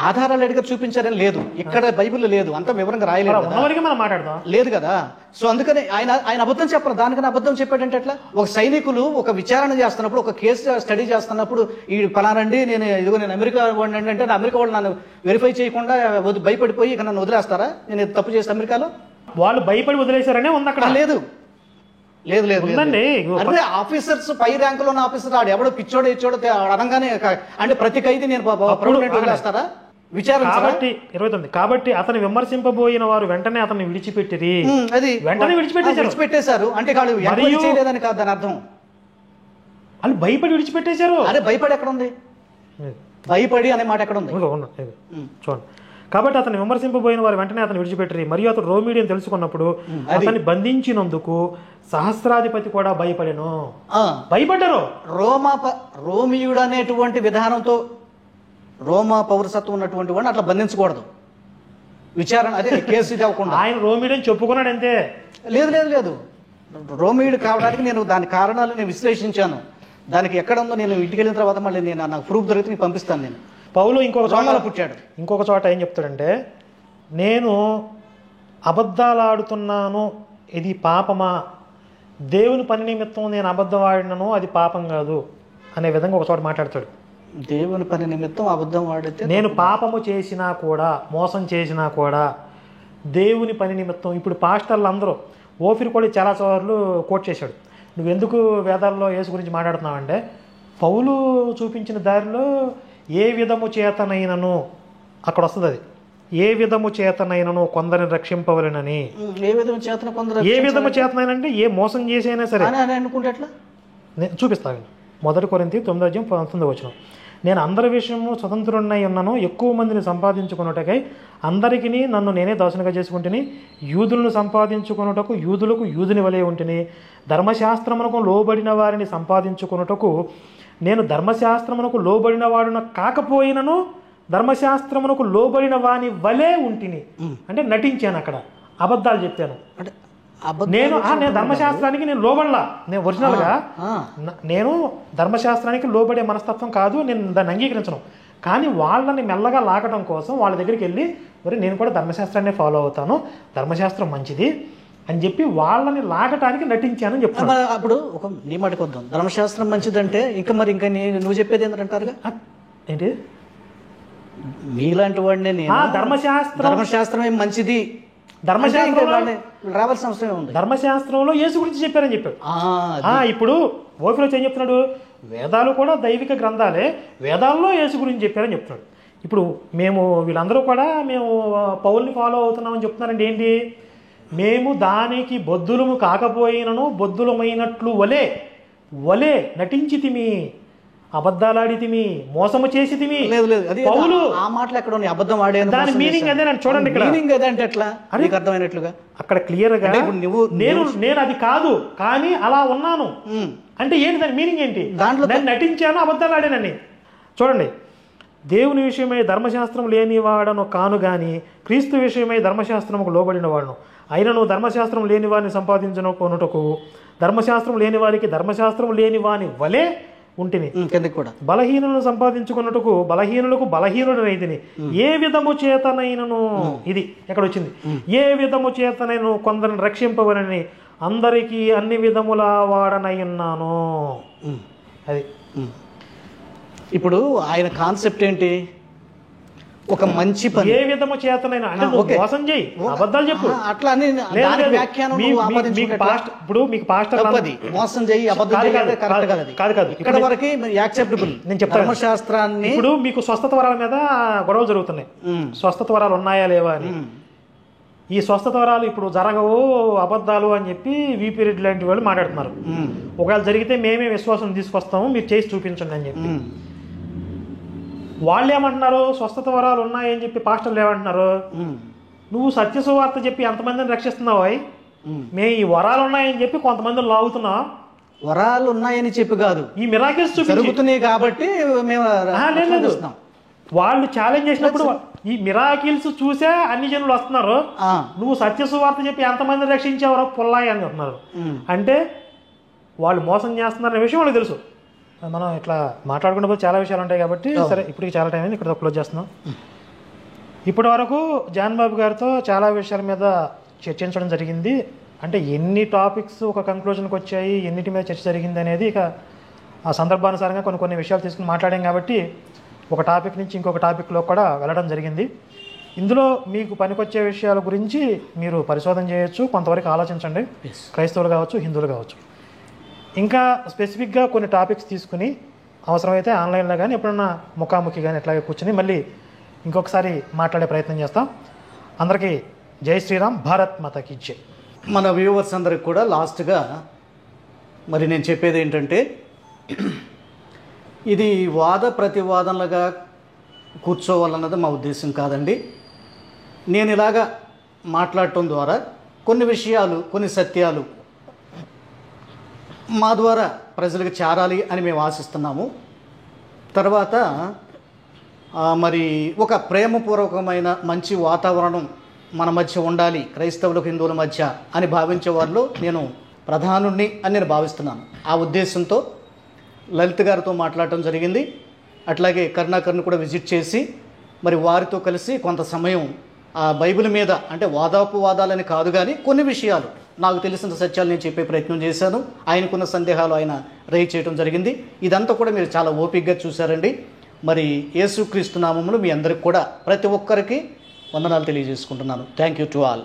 ఆధారాలు అడిగా చూపించారని లేదు, ఇక్కడ బైబిల్లో లేదు, అంత వివరంగా రాయలేదు కదా. ఉన్నవరకు మనం మాట్లాడదాం. లేదు కదా. సో అందుకని ఆయన అబద్ధం చెప్పరు. దానికని అబద్ధం చెప్పాడంటే ఎట్లా? ఒక సైనికులు ఒక విచారణ చేస్తున్నప్పుడు, ఒక కేసు స్టడీ చేస్తున్నప్పుడు, ఈ ఫలానండి నేను అమెరికా వాడిని అంటే అమెరికా వాళ్ళు నన్ను వెరిఫై చేయకుండా భయపడిపోయి ఇక నన్ను వదిలేస్తారా? నేను తప్పు చేస్తే అమెరికాలో వాళ్ళు భయపడి వదిలేశారనే ఉంది అక్కడ. లేదు లేదు లేదు ఉందండి. అంటే ఆఫీసర్స్, పై ర్యాంకులో ఉన్న ఆఫీసర్ ఆడు ఎవడో పిచ్చోడో ఇచ్చోడో అనగానే అంటే ప్రతి ఖైదీ నేను వదిలేస్తారా? విచారణ కాబట్టి 29 కాబట్టి అతను విమర్శింపబోయిన వారు వెంటనే అతన్ని విడిచిపెట్టిరి. అది వెంటనే విడిచిపెట్టేశారు. అంటే వాళ్ళు ఎంక్వైరీ చేయలేదని కాదు దాని అర్థం. వాళ్ళు భయపడి విడిచిపెట్టేశారు. అరే భయపడి ఎక్కడ ఉంది? భయపడి అనే మాట ఎక్కడ ఉంది? చూడండి. కాబట్టి అతను విమర్శింపబోయిన వారు వెంటనే అతను విడిచిపెట్టరి. మరియు అతను రోమీడిని తెలుసుకున్నప్పుడు అతన్ని బంధించినందుకు సహస్రాధిపతి కూడా భయపడెను. భయపడ్డారు. రోమియుడు అనేటువంటి విధానంతో రోమా పౌరసత్వం ఉన్నటువంటి వాడిని అట్లా బంధించకూడదు. విచారణ అదే కేసు ఇది అవ్వకుండా. ఆయన రోమియుడని చెప్పుకున్నాడు అంతే. లేదు లేదు లేదు రోమియుడు కావడానికి నేను దాని కారణాలు నేను విశ్లేషించాను. దానికి ఎక్కడ ఉందో నేను ఇంటికి వెళ్ళిన తర్వాత మళ్ళీ నాకు ప్రూఫ్ దొరికితే నేను పంపిస్తాను. నేను పౌలు ఇంకొక చోట పుట్టాడు. ఇంకొక చోట ఏం చెప్తాడంటే, నేను అబద్ధాలు ఆడుతున్నాను, ఇది పాపమా? దేవుని పని నిమిత్తం నేను అబద్ధం ఆడినను అది పాపం కాదు అనే విధంగా ఒక చోట మాట్లాడతాడు. దేవుని పని నిమిత్తం అబద్ధం ఆడితే నేను పాపము చేసినా కూడా, మోసం చేసినా కూడా దేవుని పని నిమిత్తం. ఇప్పుడు పాస్టర్లు అందరూ ఓఫిర్ కూడా చాలా సార్లు కోట్ చేశాడు. నువ్వెందుకు వేదాల్లో యేసు గురించి మాట్లాడుతున్నావంటే, పౌలు చూపించిన దారిలో ఏ విధము చేతనైనను అక్కడ వస్తుంది. అది ఏ విధము చేతనైనను కొందరిని రక్షింపవలెనని. ఏ విధము చేతన కొందరు, ఏ విధము చేతనైనంటే ఏ మోసం చేసైనా సరే అనుకుంటే ఎట్లా? నేను చూపిస్తాను. 1 కొరింథీ 9:19 నేను అందరి విషయము స్వతంత్రుడినై ఉన్నాను, ఎక్కువ మందిని సంపాదించుకున్నటకై అందరికీ నన్ను నేనే దాసునిగా చేసుకుంటుని, యూదులను సంపాదించుకున్నటకు యూదులకు యూదుని వలె ఉంటుని, ధర్మశాస్త్రమునకు లోబడిన వారిని సంపాదించుకున్నటకు నేను ధర్మశాస్త్రమునకు లోబడిన వాడున కాకపోయినను ధర్మశాస్త్రమునకు లోబడిన వాని వలే ఉంటిని. అంటే నటించాను, అక్కడ అబద్ధాలు చెప్పాను. నేను ధర్మశాస్త్రానికి నేను లోబడలా. నేను ఒరిజినల్గా నేను ధర్మశాస్త్రానికి లోబడే మనస్తత్వం కాదు, నేను దాన్ని అంగీకరించను. కానీ వాళ్ళని మెల్లగా లాగడం కోసం వాళ్ళ దగ్గరికి వెళ్ళి, మరి నేను కూడా ధర్మశాస్త్రాన్ని ఫాలో అవుతాను, ధర్మశాస్త్రం మంచిది అని చెప్పి వాళ్ళని లాగటానికి నటించానని చెప్తాను. అప్పుడు ఒక నీ మాటకు వద్దాం, ధర్మశాస్త్రం మంచిదంటే ఇంకా నువ్వు చెప్పేది ఏంటంటారుగా ఏంటి? మీలాంటి వాడిని ధర్మశాస్త్రమే మంచిది, రావాల్సిన అవసరం ఉంది. ధర్మశాస్త్రంలో యేసు గురించి చెప్పారని చెప్పాడు. ఇప్పుడు ఓఫీలో ఏం చెప్తున్నాడు? వేదాలు కూడా దైవిక గ్రంథాలే, వేదాల్లో యేసు గురించి చెప్పారని చెప్తున్నాడు. ఇప్పుడు మేము వీళ్ళందరూ కూడా మేము పౌల్ని ఫాలో అవుతున్నామని చెప్తున్నారండి. ఏంటి? మేము దానికి బొద్దులము కాకపోయినను బొద్దులమైనట్లు వలే నటించితిమి, అబద్ధాలాడితిమి, మోసము చేసితిమి. పౌలు ఆ మాటలు ఎక్కడ ఉన్నాయి? అబద్ధం ఆడాను, దాని మీనింగ్ అదే. చూడండి ఇక్కడ మీనింగ్ అదంటే ఎట్లా అర్థమైనట్లుగా అక్కడ క్లియర్ గా నేను అది కాదు కానీ అలా ఉన్నాను అంటే ఏంటి? దాని మీనింగ్ ఏంటి? దాంట్లో నేను నటించాను, అబద్ధాలు ఆడానని. చూడండి, దేవుని విషయమై ధర్మశాస్త్రం లేనివాడను కాను గాని క్రీస్తు విషయమై ధర్మశాస్త్రముకు లోబడిన వాడును. అయినను ధర్మశాస్త్రం లేని వారిని సంపాదించుకొనుటకు ధర్మశాస్త్రం లేని వారికి ధర్మశాస్త్రం లేని వాని వలె ఉంటిని. కూడా బలహీనులను సంపాదించుకున్నట్టుకు బలహీనులకు బలహీనుడనైతిని. ఏ విధము చేతనైనను, ఇది ఎక్కడ వచ్చింది? ఏ విధము చేతనైనను కొందరిని రక్షింపవలని అందరికీ అన్ని విధముల వాడనై ఉన్నాను. అది ఇప్పుడు ఆయన కాన్సెప్ట్ ఏంటి? ఒక మంచి పని ఏ విధము చేతనైనా అంటే మోసం చేయి, అబద్ధాలు చెప్పు, అట్లా అని ఇప్పుడు మీకు పాస్టర్ మోసం చేయి, అబద్ధాలు కాదు ఇక్కడ వరకు యాక్సెప్టబుల్. నేను చెప్తాను ధర్మశాస్త్రాన్ని. ఇప్పుడు మీకు స్వస్థత వరాల మీద గొడవలు జరుగుతున్నాయి. స్వస్థత వరాలు ఉన్నాయా లేవా అని. ఈ స్వస్థత వరాలు ఇప్పుడు జరగవు, అబద్ధాలు అని చెప్పి వీపీ రెడ్డి లాంటి వాళ్ళు మాట్లాడుతున్నారు. ఒకవేళ జరిగితే మేమే విశ్వాసం తీసుకొస్తాము, మీరు చేసి చూపించండి అని చెప్పి. వాళ్ళు ఏమంటున్నారు? స్వస్థత వరాలు ఉన్నాయని చెప్పి పాస్టర్లు ఏమంటున్నారు? నువ్వు సత్యసువార్త చెప్పి ఎంతమందిని రక్షిస్తున్నావు? మేము ఈ వరాలు ఉన్నాయని చెప్పి కొంతమందిని లాగుతున్నావు. వరాలు ఉన్నాయని చెప్పి కాదు, ఈ మిరాకిల్స్ జరుగుతున్నాయి కాబట్టి మేము వాళ్ళు ఛాలెంజ్ చేసినప్పుడు ఈ మిరాకిల్స్ చూసే అన్ని జనులు వస్తున్నారు. నువ్వు సత్యసువార్త చెప్పి ఎంతమంది రక్షించావరో పుల్లాయి అని చెప్తున్నారు. అంటే వాళ్ళు మోసం చేస్తున్నారనే విషయం వాళ్ళకి తెలుసు. మనం ఇట్లా మాట్లాడుకున్నప్పుడు చాలా విషయాలు ఉంటాయి కాబట్టి సరే, ఇప్పటికి చాలా టైం అయింది, ఇక్కడ క్లోజ్ చేస్తున్నాం. ఇప్పటి వరకు జాన్ బాబు గారితో చాలా విషయాల మీద చర్చించడం జరిగింది. అంటే ఎన్ని టాపిక్స్ ఒక కంక్లూజన్కి వచ్చాయి, ఎన్నిటి మీద చర్చ జరిగింది అనేది ఇక ఆ సందర్భానుసారంగా కొన్ని విషయాలు తీసుకుని మాట్లాడాం కాబట్టి ఒక టాపిక్ నుంచి ఇంకొక టాపిక్లో కూడా వెళ్ళడం జరిగింది. ఇందులో మీకు పనికొచ్చే విషయాల గురించి మీరు పరిశోధన చేయొచ్చు, కొంతవరకు ఆలోచించండి, క్రైస్తవులు కావచ్చు, హిందువులు కావచ్చు. ఇంకా స్పెసిఫిక్గా కొన్ని టాపిక్స్ తీసుకుని అవసరమైతే ఆన్లైన్లో కానీ ఎప్పుడన్నా ముఖాముఖి కానీ ఇట్లాగే కూర్చుని మళ్ళీ ఇంకొకసారి మాట్లాడే ప్రయత్నం చేస్తాం. అందరికీ జై శ్రీరామ్, భారత్ మాతాకి జై. మన వ్యూవర్స్ అందరికి కూడా లాస్ట్గా మరి నేను చెప్పేది ఏంటంటే, ఇది వాద ప్రతివాదనలుగా కూర్చోవాలన్నది మా ఉద్దేశం కాదండి. నేను ఇలాగా మాట్లాడటం ద్వారా కొన్ని విషయాలు, కొన్ని సత్యాలు మా ద్వారా ప్రజలకు చేరాలి అని మేము ఆశిస్తున్నాము. తర్వాత మరి ఒక ప్రేమపూర్వకమైన మంచి వాతావరణం మన మధ్య ఉండాలి, క్రైస్తవులకు హిందువుల మధ్య అని భావించే వారిలో నేను ప్రధానుణ్ణి అని నేను భావిస్తున్నాను. ఆ ఉద్దేశంతో లలిత్ గారితో మాట్లాడటం జరిగింది. అట్లాగే కరుణాకర్ని కూడా విజిట్ చేసి మరి వారితో కలిసి కొంత సమయం ఆ బైబిల్ మీద, అంటే వాదాపవాదాలని కాదు కానీ కొన్ని విషయాలు నాకు తెలిసిన సత్యాలు నేను చెప్పే ప్రయత్నం చేశాను. ఆయనకున్న సందేహాలు ఆయన రేజ్ చేయడం జరిగింది. ఇదంతా కూడా మీరు చాలా ఓపికగా చూశారండి. మరి యేసుక్రీస్తు నామములో మీ అందరికి కూడా ప్రతి ఒక్కరికి వందనాలు తెలియజేసుకుంటున్నాను. Thank you to all.